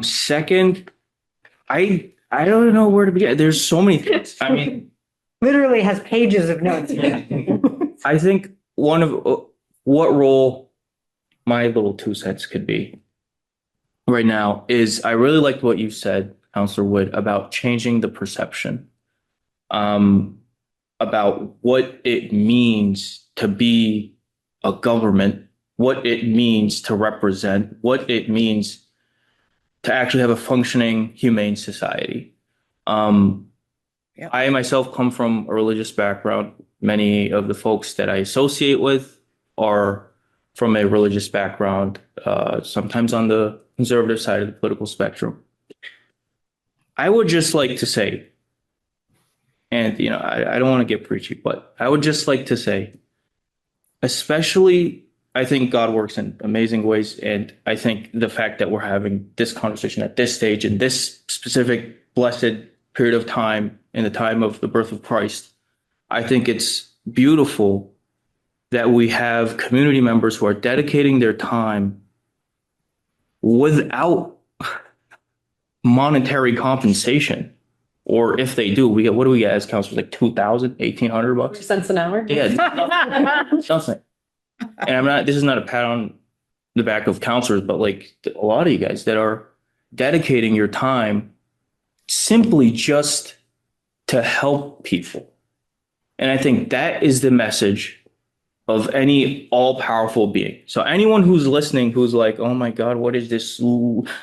Second, I don't know where to begin. There's so many things. I mean, Literally has pages of notes. I think one of what role my little 2 cents could be right now is I really liked what you said, Counselor Wood, about changing the perception, about what it means to be a government, what it means to represent, what it means to actually have a functioning, humane society. I myself come from a religious background. Many of the folks that I associate with are from a religious background, sometimes on the conservative side of the political spectrum. I would just like to say, and I don't want to get preachy, but I would just like to say, especially, I think God works in amazing ways. And I think the fact that we're having this conversation at this stage in this specific blessed period of time, in the time of the birth of Christ, I think it's beautiful that we have community members who are dedicating their time without monetary compensation. Or if they do, what do we get as counselors? Like $2,000, $1,800? Cents an hour? Yeah, nothing. And this is not a pat on the back of counselors, but like a lot of you guys that are dedicating your time simply just to help people. And I think that is the message of any all-powerful being. So anyone who's listening, who's like, oh my God, what is this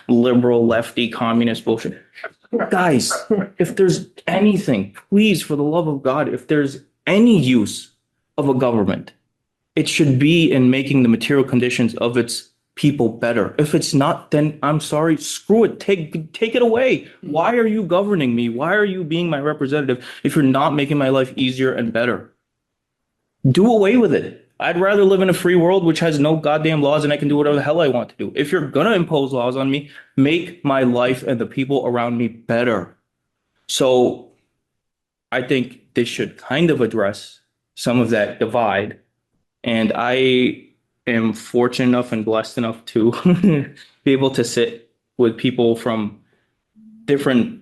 liberal, lefty, communist bullshit? Guys, if there's anything, please, for the love of God, if there's any use of a government, it should be in making the material conditions of its people better. If it's not, then I'm sorry, screw it, take it away. Why are you governing me? Why are you being my representative if you're not making my life easier and better? Do away with it. I'd rather live in a free world which has no goddamn laws and I can do whatever the hell I want to do. If you're gonna impose laws on me, make my life and the people around me better. So I think this should kind of address some of that divide. And I am fortunate enough and blessed enough to be able to sit with people from different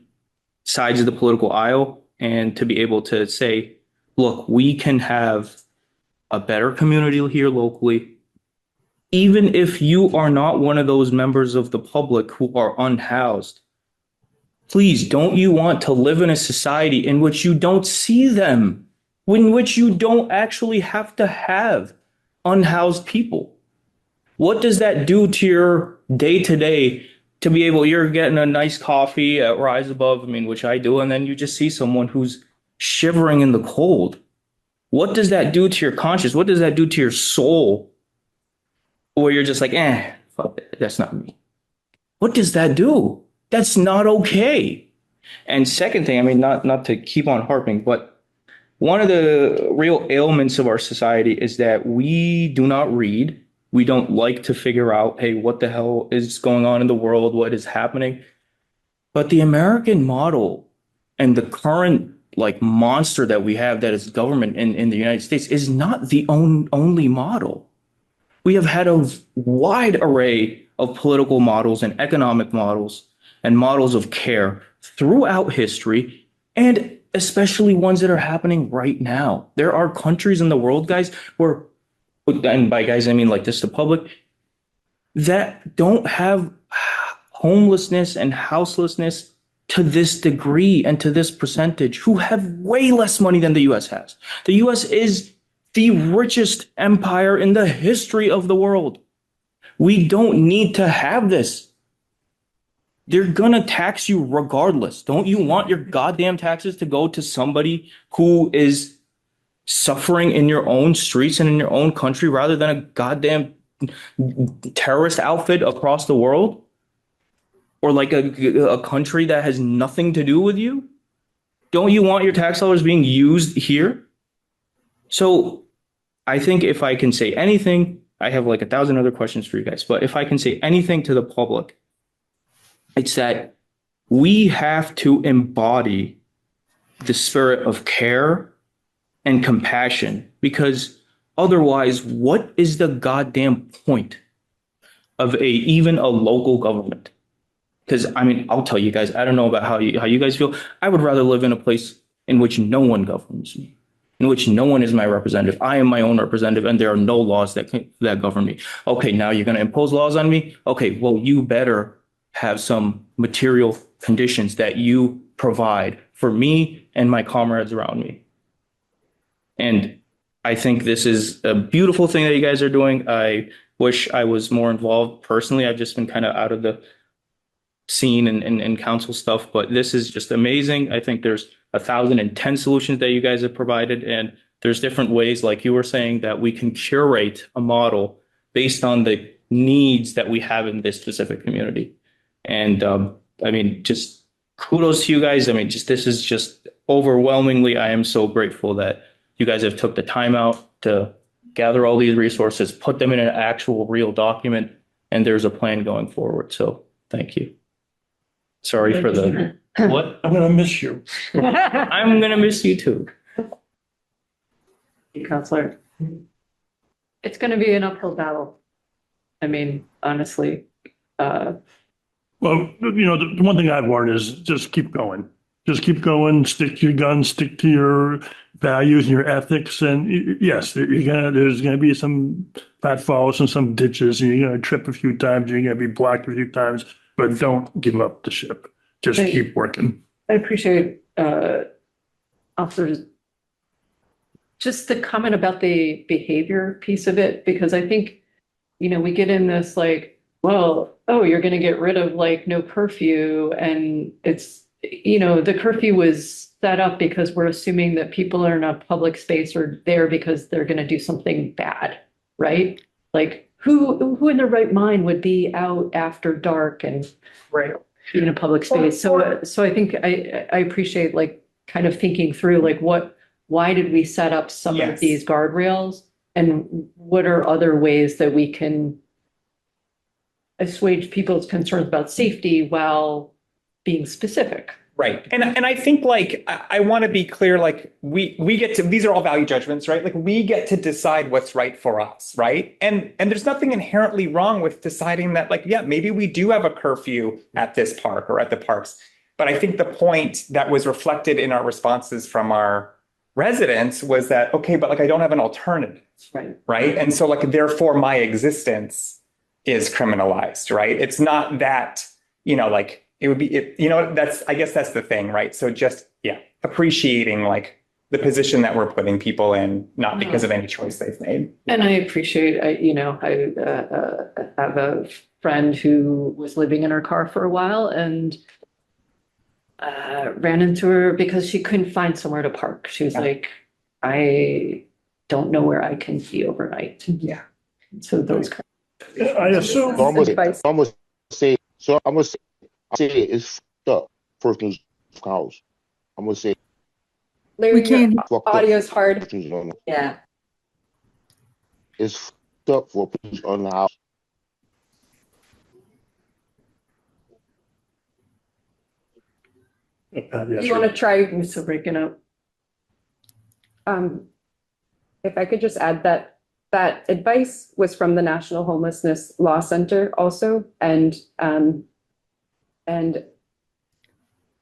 sides of the political aisle and to be able to say, look, we can have a better community here locally. Even if you are not one of those members of the public who are unhoused, please, don't you want to live in a society in which you don't see them, in which you don't actually have to have unhoused people? What does that do to your day to day to be able, you're getting a nice coffee at Rise Above, I mean, which I do, and then you just see someone who's shivering in the cold. What does that do to your conscience? What does that do to your soul? Or you're just like, fuck it, that's not me. What does that do? That's not okay. And second thing, I mean, not to keep on harping, but one of the real ailments of our society is that we do not read. We don't like to figure out, hey, what the hell is going on in the world? What is happening? But the American model and the current like monster that we have that is government in the United States is not the only model. We have had a wide array of political models and economic models and models of care throughout history, and especially ones that are happening right now. There are countries in the world, guys, where, and by guys, I mean like this, the public, that don't have homelessness and houselessness to this degree and to this percentage, who have way less money than the US has. The US is the richest empire in the history of the world. We don't need to have this. They're gonna tax you regardless. Don't you want your goddamn taxes to go to somebody who is suffering in your own streets and in your own country rather than a goddamn terrorist outfit across the world? Or like a country that has nothing to do with you? Don't you want your tax dollars being used here? So I think if I can say anything, I have like 1,000 other questions for you guys, but if I can say anything to the public, it's that we have to embody the spirit of care and compassion, because otherwise, what is the goddamn point of even a local government? Because I mean, I'll tell you guys, I don't know about how you guys feel. I would rather live in a place in which no one governs me, in which no one is my representative. I am my own representative, and there are no laws that govern me. Okay, now you're going to impose laws on me? Okay, well, you better have some material conditions that you provide for me and my comrades around me. And I think this is a beautiful thing that you guys are doing. I wish I was more involved personally. I've just been kind of out of the scene and council stuff, but this is just amazing. I think there's 1,010 solutions that you guys have provided, and there's different ways, like you were saying, that we can curate a model based on the needs that we have in this specific community. And I mean, just kudos to you guys. I mean, this is just overwhelmingly, I am so grateful that you guys have took the time out to gather all these resources, put them in an actual real document, and there's a plan going forward. So thank you. Sorry for the what? I'm gonna miss you. I'm gonna miss you too. Counselor. It's going to be an uphill battle. I mean, honestly, Well, you know, the one thing I've learned is just keep going. Just keep going, stick to your guns, stick to your values and your ethics. And yes, there's gonna be some pitfalls and some ditches, and you're gonna trip a few times, you're gonna be blocked a few times, but don't give up the ship. Just Right. keep working. I appreciate officers just the comment about the behavior piece of it, because I think, you know, we get in this like, well, oh, you're going to get rid of like no curfew. And it's, you know, the curfew was set up because we're assuming that people are in a public space or there because they're going to do something bad, right? Like who in their right mind would be out after dark and in a public space? So I think I appreciate like kind of thinking through like why did we set up some of Yes. these guardrails, and what are other ways that we can assuage people's concerns about safety while being specific, Right. And I think like I want to be clear, like we get to, these are all value judgments, right? Like we get to decide what's right for us, right? And there's nothing inherently wrong with deciding that, like, yeah, maybe we do have a curfew at this park or at the parks. But I think the point that was reflected in our responses from our residents was that, okay, but like I don't have an alternative. Right. Right. And so like therefore my existence is criminalized, right? It's not that, like it would be, that's, I guess that's the thing, right? So just, yeah, appreciating like the position that we're putting people in, not because of any choice they've made. And I appreciate, I have a friend who was living in her car for a while and ran into her because she couldn't find somewhere to park. She was like, I don't know where I can be overnight. Yeah. So those. I assume. So I'm gonna say it's fucked up. First news house. I'm gonna say Larry, We can't- your fucked up. audio's hard. Yeah. It's fucked up for police on the house. You want to try, I'm still breaking up. if I could just add that that advice was from the National Homelessness Law Center also, and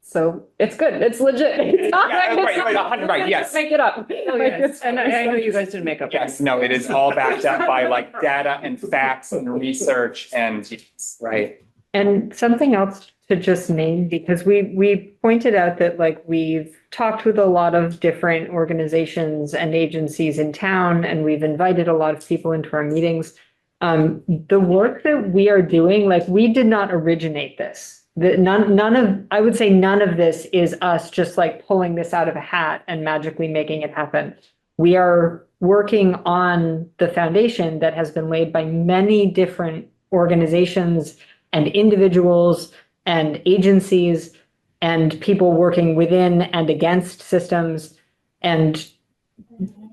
so it's good. It's legit. It's not Yeah, like right, yes. Make it up. And I know you guys didn't make up. Yes, no, it is all backed up by like data and facts and research and, right. And something else to just name, because we pointed out that like we've talked with a lot of different organizations and agencies in town, and we've invited a lot of people into our meetings. The work that we are doing, like we did not originate this. I would say none of this is us just like pulling this out of a hat and magically making it happen. We are working on the foundation that has been laid by many different organizations and individuals and agencies and people working within and against systems. And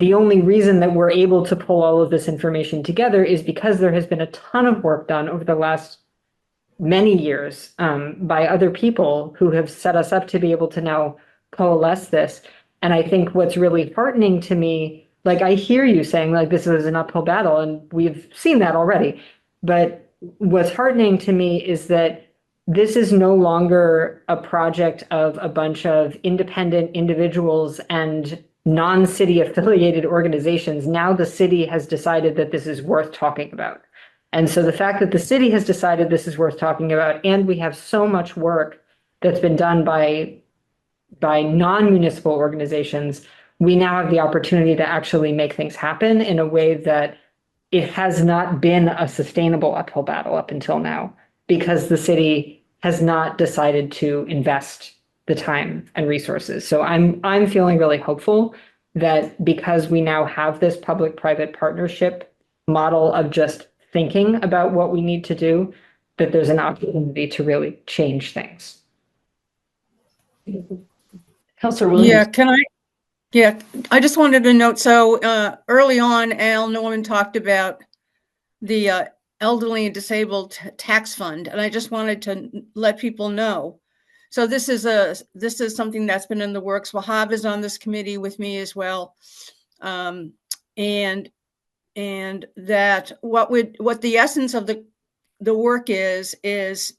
the only reason that we're able to pull all of this information together is because there has been a ton of work done over the last many years by other people who have set us up to be able to now coalesce this. And I think what's really heartening to me, like I hear you saying like this is an uphill battle, and we've seen that already. But what's heartening to me is that this is no longer a project of a bunch of independent individuals and non-city affiliated organizations. Now the city has decided that this is worth talking about. And so the fact that the city has decided this is worth talking about, and we have so much work that's been done by non-municipal organizations, we now have the opportunity to actually make things happen in a way that it has not been a sustainable uphill battle up until now, because the city has not decided to invest the time and resources. So I'm feeling really hopeful that because we now have this public-private partnership model of just thinking about what we need to do, that there's an opportunity to really change things. Councilor Williams. Yeah, I just wanted to note, so early on, Al Norman talked about the elderly and disabled tax fund, and I just wanted to let people know. So this is something that's been in the works. Wahab is on this committee with me as well. And that what the essence of the work is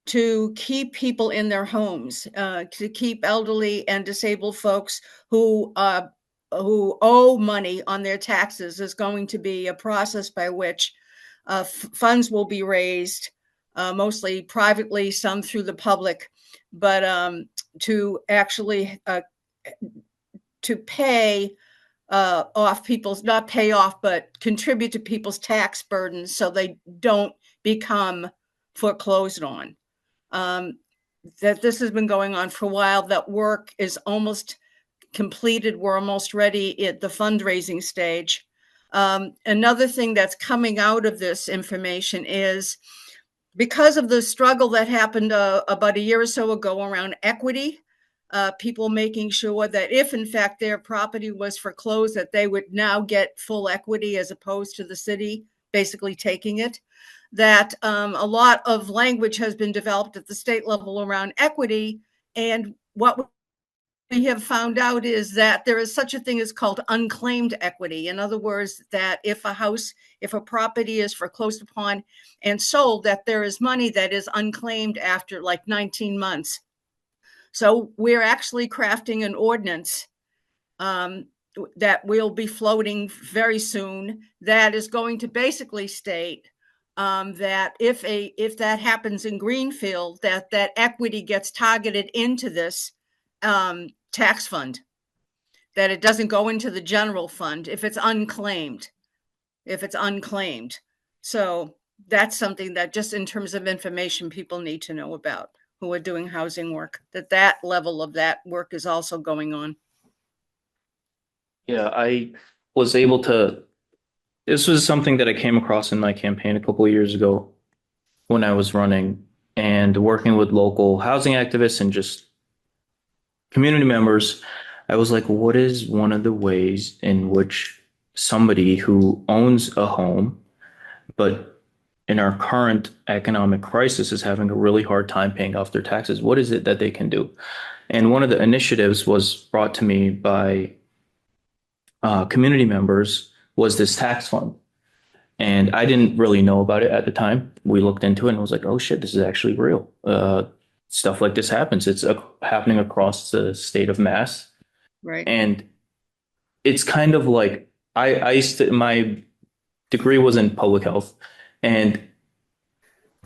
to keep people in their homes, to keep elderly and disabled folks who owe money on their taxes. Is going to be a process by which funds will be raised, mostly privately, some through the public, but to actually to pay off people's, not pay off, but contribute to people's tax burdens so they don't become foreclosed on. That this has been going on for a while. That work is almost completed. We're almost ready at the fundraising stage. Another thing that's coming out of this information is because of the struggle that happened about a year or so ago around equity, people making sure that if in fact their property was foreclosed, that they would now get full equity as opposed to the city basically taking it. That a lot of language has been developed at the state level around equity And what we have found out is that there is such a thing as called unclaimed equity. In other words, that if a property is foreclosed upon and sold, that there is money that is unclaimed after like 19 months. So we're actually crafting an ordinance that will be floating very soon that is going to basically state that if that happens in Greenfield, that equity gets targeted into this tax fund, that it doesn't go into the general fund if it's unclaimed. So that's something that just in terms of information people need to know about who are doing housing work, that level of that work is also going on. Yeah, I was able to, this was something that I came across in my campaign a couple of years ago when I was running and working with local housing activists and just community members. I was like, what is one of the ways in which somebody who owns a home, but in our current economic crisis is having a really hard time paying off their taxes? What is it that they can do? And one of the initiatives was brought to me by community members was this tax fund. And I didn't really know about it at the time. We looked into it and was like, oh shit, this is actually real. Stuff like this happens. It's happening across the state of Mass. Right. And it's kind of like, I used to, my degree was in public health. And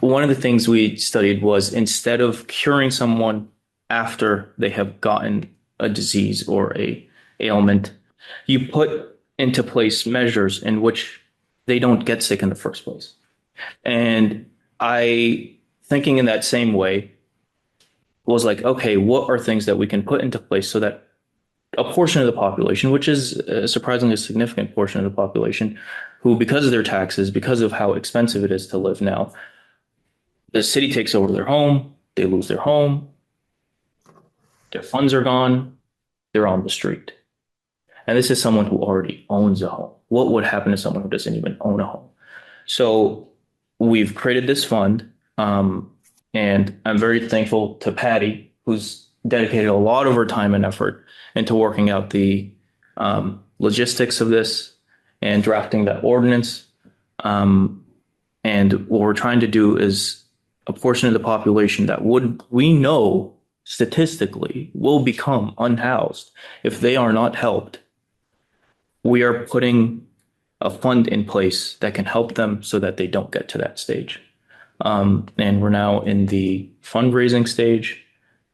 one of the things we studied was instead of curing someone after they have gotten a disease or a ailment, you put into place measures in which they don't get sick in the first place. And I, thinking in that same way, was like, okay, what are things that we can put into place so that a portion of the population, which is a surprisingly significant portion of the population, who, because of their taxes, because of how expensive it is to live now, the city takes over their home, they lose their home, their funds are gone, they're on the street. And this is someone who already owns a home. What would happen to someone who doesn't even own a home? So we've created this fund, and I'm very thankful to Patty, who's dedicated a lot of her time and effort into working out the logistics of this and drafting that ordinance. And what we're trying to do is a portion of the population that we know statistically will become unhoused if they are not helped. We are putting a fund in place that can help them so that they don't get to that stage. And we're now in the fundraising stage,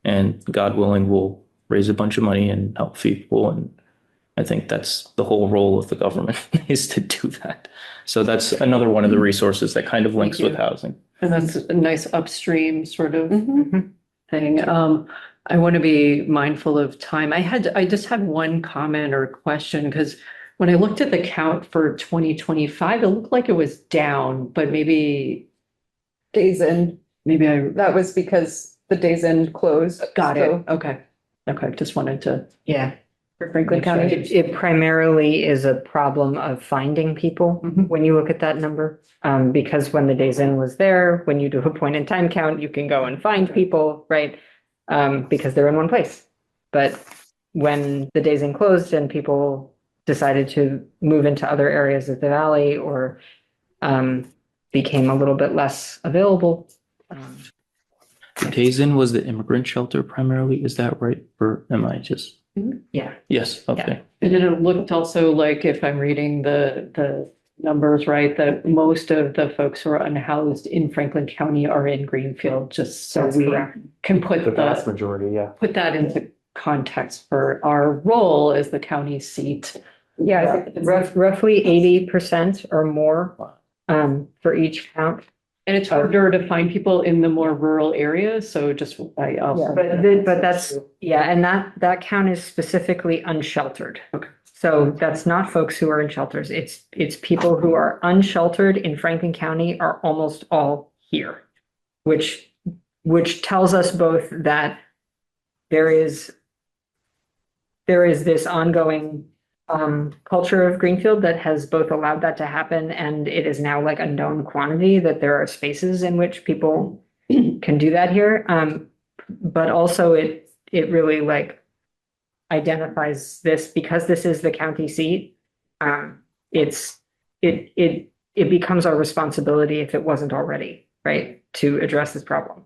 and God willing, we'll raise a bunch of money and help people. And I think that's the whole role of the government is to do that. So that's another one of the resources that kind of links with housing. And that's a nice upstream sort of Mhm. thing. I want to be mindful of time. I just had one comment or question because when I looked at the count for 2025, it looked like it was down, but maybe Days in, that was because the Days End closed. got it. So Okay. Okay. Just wanted to. Yeah. for Franklin County. It primarily is a problem of finding people when you look at that number. Because when the Days In was there, when you do a point in time count, you can go and find people, right? Because they're in one place. But when the Days In closed and people decided to move into other areas of the valley or became a little bit less available. Days In was the immigrant shelter primarily. Is that right? Or am I just? Yeah. Yes. Okay. And then it looked also like, if I'm reading the numbers right, that most of the folks who are unhoused in Franklin County are in Greenfield, just so That's we correct. can put The vast the, majority, yeah. put that into context for our role as the county seat. Yeah, roughly 80% or more for each count. And it's harder to find people in the more rural areas, so just, I also. But that's, yeah, and that count is specifically unsheltered. Okay. So that's not folks who are in shelters. It's people who are unsheltered in Franklin County are almost all here, which tells us both that there is this ongoing culture of Greenfield that has both allowed that to happen, and it is now like a known quantity that there are spaces in which people can do that here. but also it really like identifies this because this is the county seat. It becomes our responsibility if it wasn't already, right, to address this problem.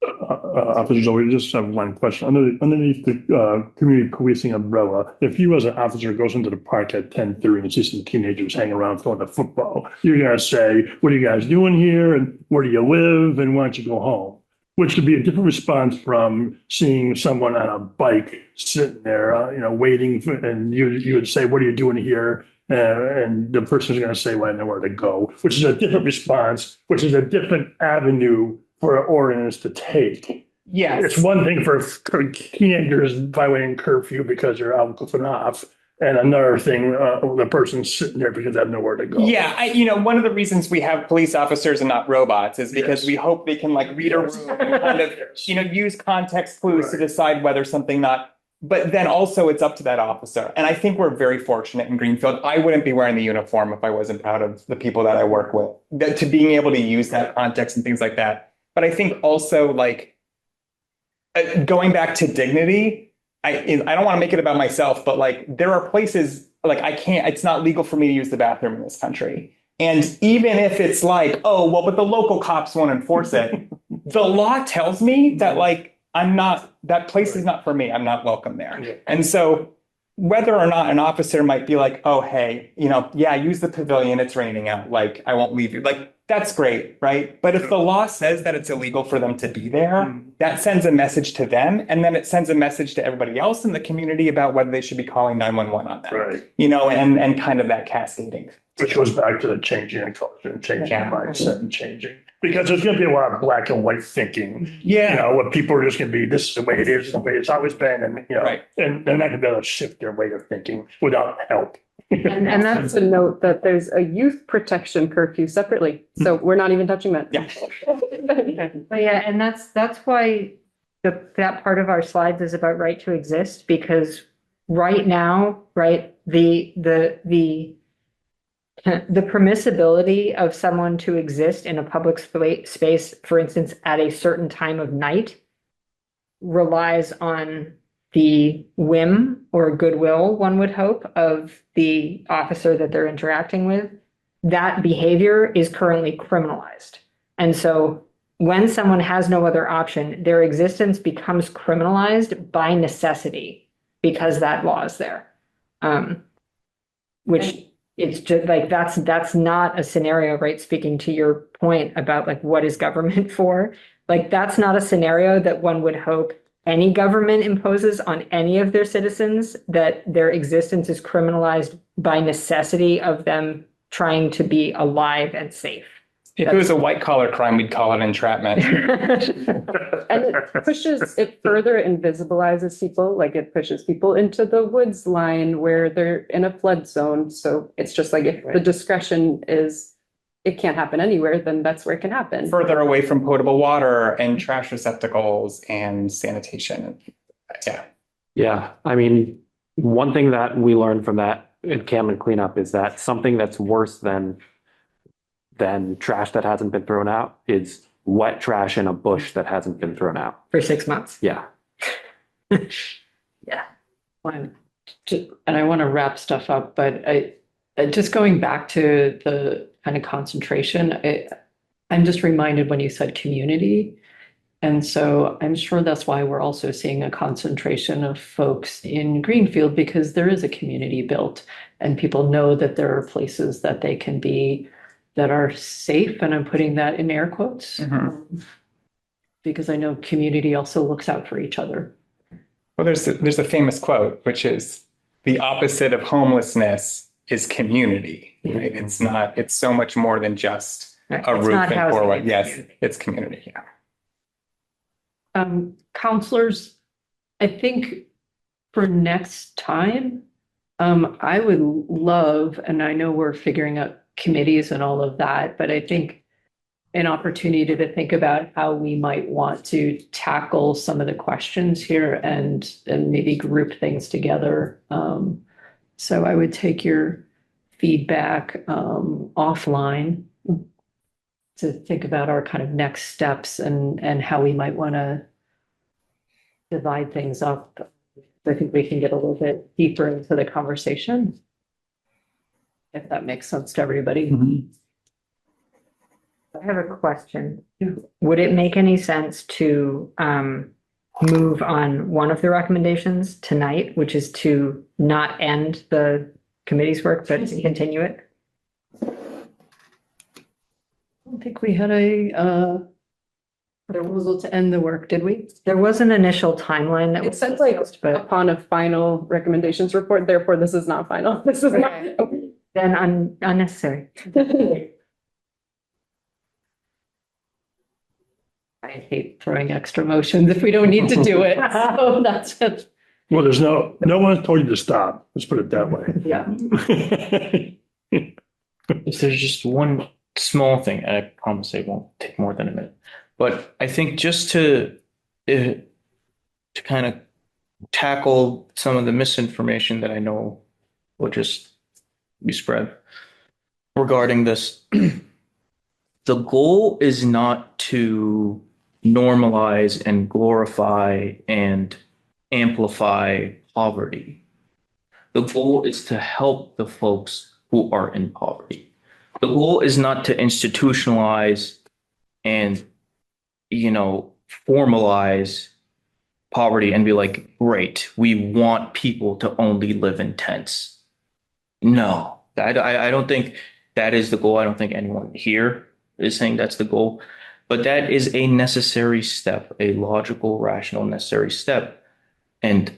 Officer Zoe, I just have one question. Underneath the community policing umbrella, if you as an officer goes into the park at 10:30 and see some teenagers hanging around throwing the football, you're gonna say, what are you guys doing here? And where do you live? And why don't you go home? Which could be a different response from seeing someone on a bike sitting there, waiting and you would say, what are you doing here? And the person's gonna say, well, I know where to go, which is a different response, which is a different avenue for an ordinance to take. Yes. It's one thing for teenagers violating curfew because they're out goofing off. And another thing, the person's sitting there because they have nowhere to go. Yeah, one of the reasons we have police officers and not robots is because we hope they can like read a room and kind of, use context clues to decide whether something not. But then also it's up to that officer. And I think we're very fortunate in Greenfield. I wouldn't be wearing the uniform if I wasn't proud of the people that I work with, to being able to use that context and things like that. But I think also like going back to dignity, I don't want to make it about myself, but like there are places like it's not legal for me to use the bathroom in this country. And even if it's like, oh, well, but the local cops won't enforce it. The law tells me that like, that place is not for me. I'm not welcome there. And so whether or not an officer might be like, oh, hey, use the pavilion. It's raining out. Like, I won't leave you. Like, that's great, right? But if the law says that it's illegal for them to be there, that sends a message to them. And then it sends a message to everybody else in the community about whether they should be calling 911 on that. Right. And kind of that cascading. Which goes back to the changing in culture and changing mindset and changing. Because there's going to be a lot of black and white thinking. Yeah. What people are just going to be, this is the way it is, the way it's always been. And, and they're not going to be able to shift their way of thinking without help. And that's a note that there's a youth protection curfew separately. So we're not even touching that. Yeah. But yeah, and that's why that part of our slides is about right to exist, because right now, right, the permissibility of someone to exist in a public space, for instance, at a certain time of night, relies on the whim or goodwill, one would hope, of the officer that they're interacting with. That behavior is currently criminalized. And so when someone has no other option, their existence becomes criminalized by necessity because that law is there. Which it's just like, that's not a scenario, right? Speaking to your point about like, what is government for? Like, that's not a scenario that one would hope any government imposes on any of their citizens, that their existence is criminalized by necessity of them trying to be alive and safe. If it was a white collar crime, we'd call it entrapment. And it further invisibilizes people, like it pushes people into the woods line where they're in a flood zone. So it's just like, if the discretion is, it can't happen anywhere, then that's where it can happen. Further away from potable water and trash receptacles and sanitation. Yeah. Yeah. I mean, one thing that we learned from that in Camden cleanup is that something that's worse than trash that hasn't been thrown out is wet trash in a bush that hasn't been thrown out. For 6 months. Yeah. Yeah. And I want to wrap stuff up, but just going back to the kind of concentration, I'm just reminded when you said community. And so I'm sure that's why we're also seeing a concentration of folks in Greenfield, because there is a community built and people know that there are places that they can be that are safe. And I'm putting that in air quotes because I know community also looks out for each other. Well, there's a famous quote, which is the opposite of homelessness is community. Right? It's so much more than just a roof and four walls. Yes, it's community. Yeah. Counselors, I think for next time, I would love, and I know we're figuring out committees and all of that, but I think an opportunity to think about how we might want to tackle some of the questions here and maybe group things together. So I would take your feedback offline to think about our kind of next steps and how we might want to divide things up. I think we can get a little bit deeper into the conversation. If that makes sense to everybody. I have a question. Would it make any sense to move on one of the recommendations tonight, which is to not end the committee's work, but to continue it? I don't think we had a proposal to end the work, did we? There was an initial timeline that It was says like discussed, but upon a final recommendations report, therefore this is not final. This is not. then unnecessary. I hate throwing extra motions if we don't need to do it. So that's it. Well, there's no one told you to stop. Let's put it that way. Yeah. If there's just one small thing, and I promise it won't take more than a minute, but I think just to kind of tackle some of the misinformation that I know will just be spread regarding this, the goal is not to normalize and glorify and amplify poverty. The goal is to help the folks who are in poverty. The goal is not to institutionalize and, formalize poverty and be like, great, we want people to only live in tents. No, I don't think that is the goal. I don't think anyone here is saying that's the goal, but that is a necessary step, a logical, rational, necessary step. And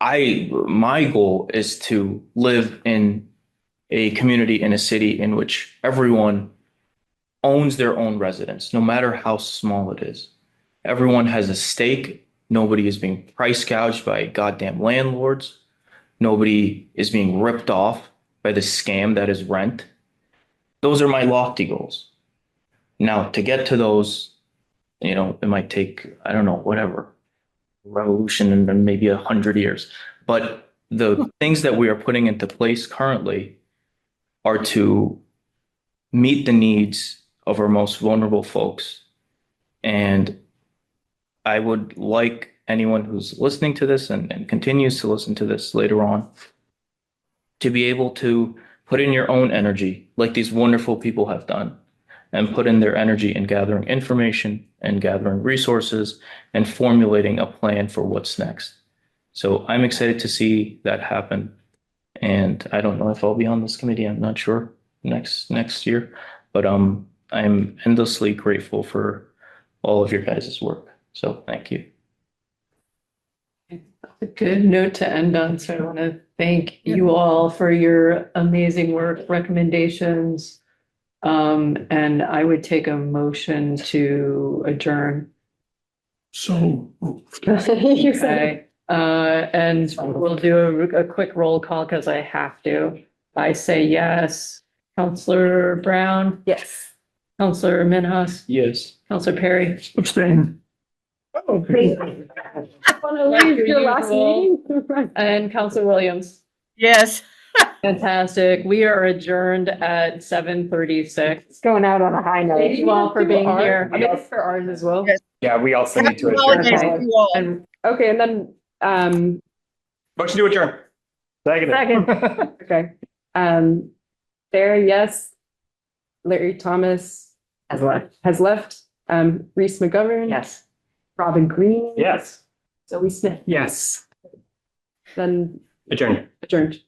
my goal is to live in a community, in a city in which everyone owns their own residence, no matter how small it is. Everyone has a stake. Nobody is being price gouged by goddamn landlords. Nobody is being ripped off by the scam that is rent. Those are my lofty goals. Now, to get to those, it might take, I don't know, whatever, revolution and then maybe 100 years. But the things that we are putting into place currently are to meet the needs of our most vulnerable folks. And I would like anyone who's listening to this and continues to listen to this later on to be able to put in your own energy like these wonderful people have done, and put in their energy in gathering information and gathering resources and formulating a plan for what's next. So I'm excited to see that happen. And I don't know if I'll be on this committee. I'm not sure next year, but I'm endlessly grateful for all of your guys' work. So thank you. A good note to end on. So I want to thank you all for your amazing work, recommendations. And I would take a motion to adjourn. So Okay. And we'll do a quick roll call because I have to. I say yes. Counselor Brown? Yes. Counselor Minhas? Yes. Counselor Perry? abstain. Want to leave your last meeting? And Counselor Williams? Yes. Fantastic. We are adjourned at 7:36. Going out on a high note. Thank you all for being here. I mean, for ours as well. Yes. Yeah, we also need to Happy adjourn. holidays to you all. And Okay, and then, Motion to adjourn. Second. okay. Sarah, yes. Larry Thomas As well. has left. Reese McGovern. Yes. Robin Green. Yes. Zoe Smith. Yes. Then Adjourn. adjourned.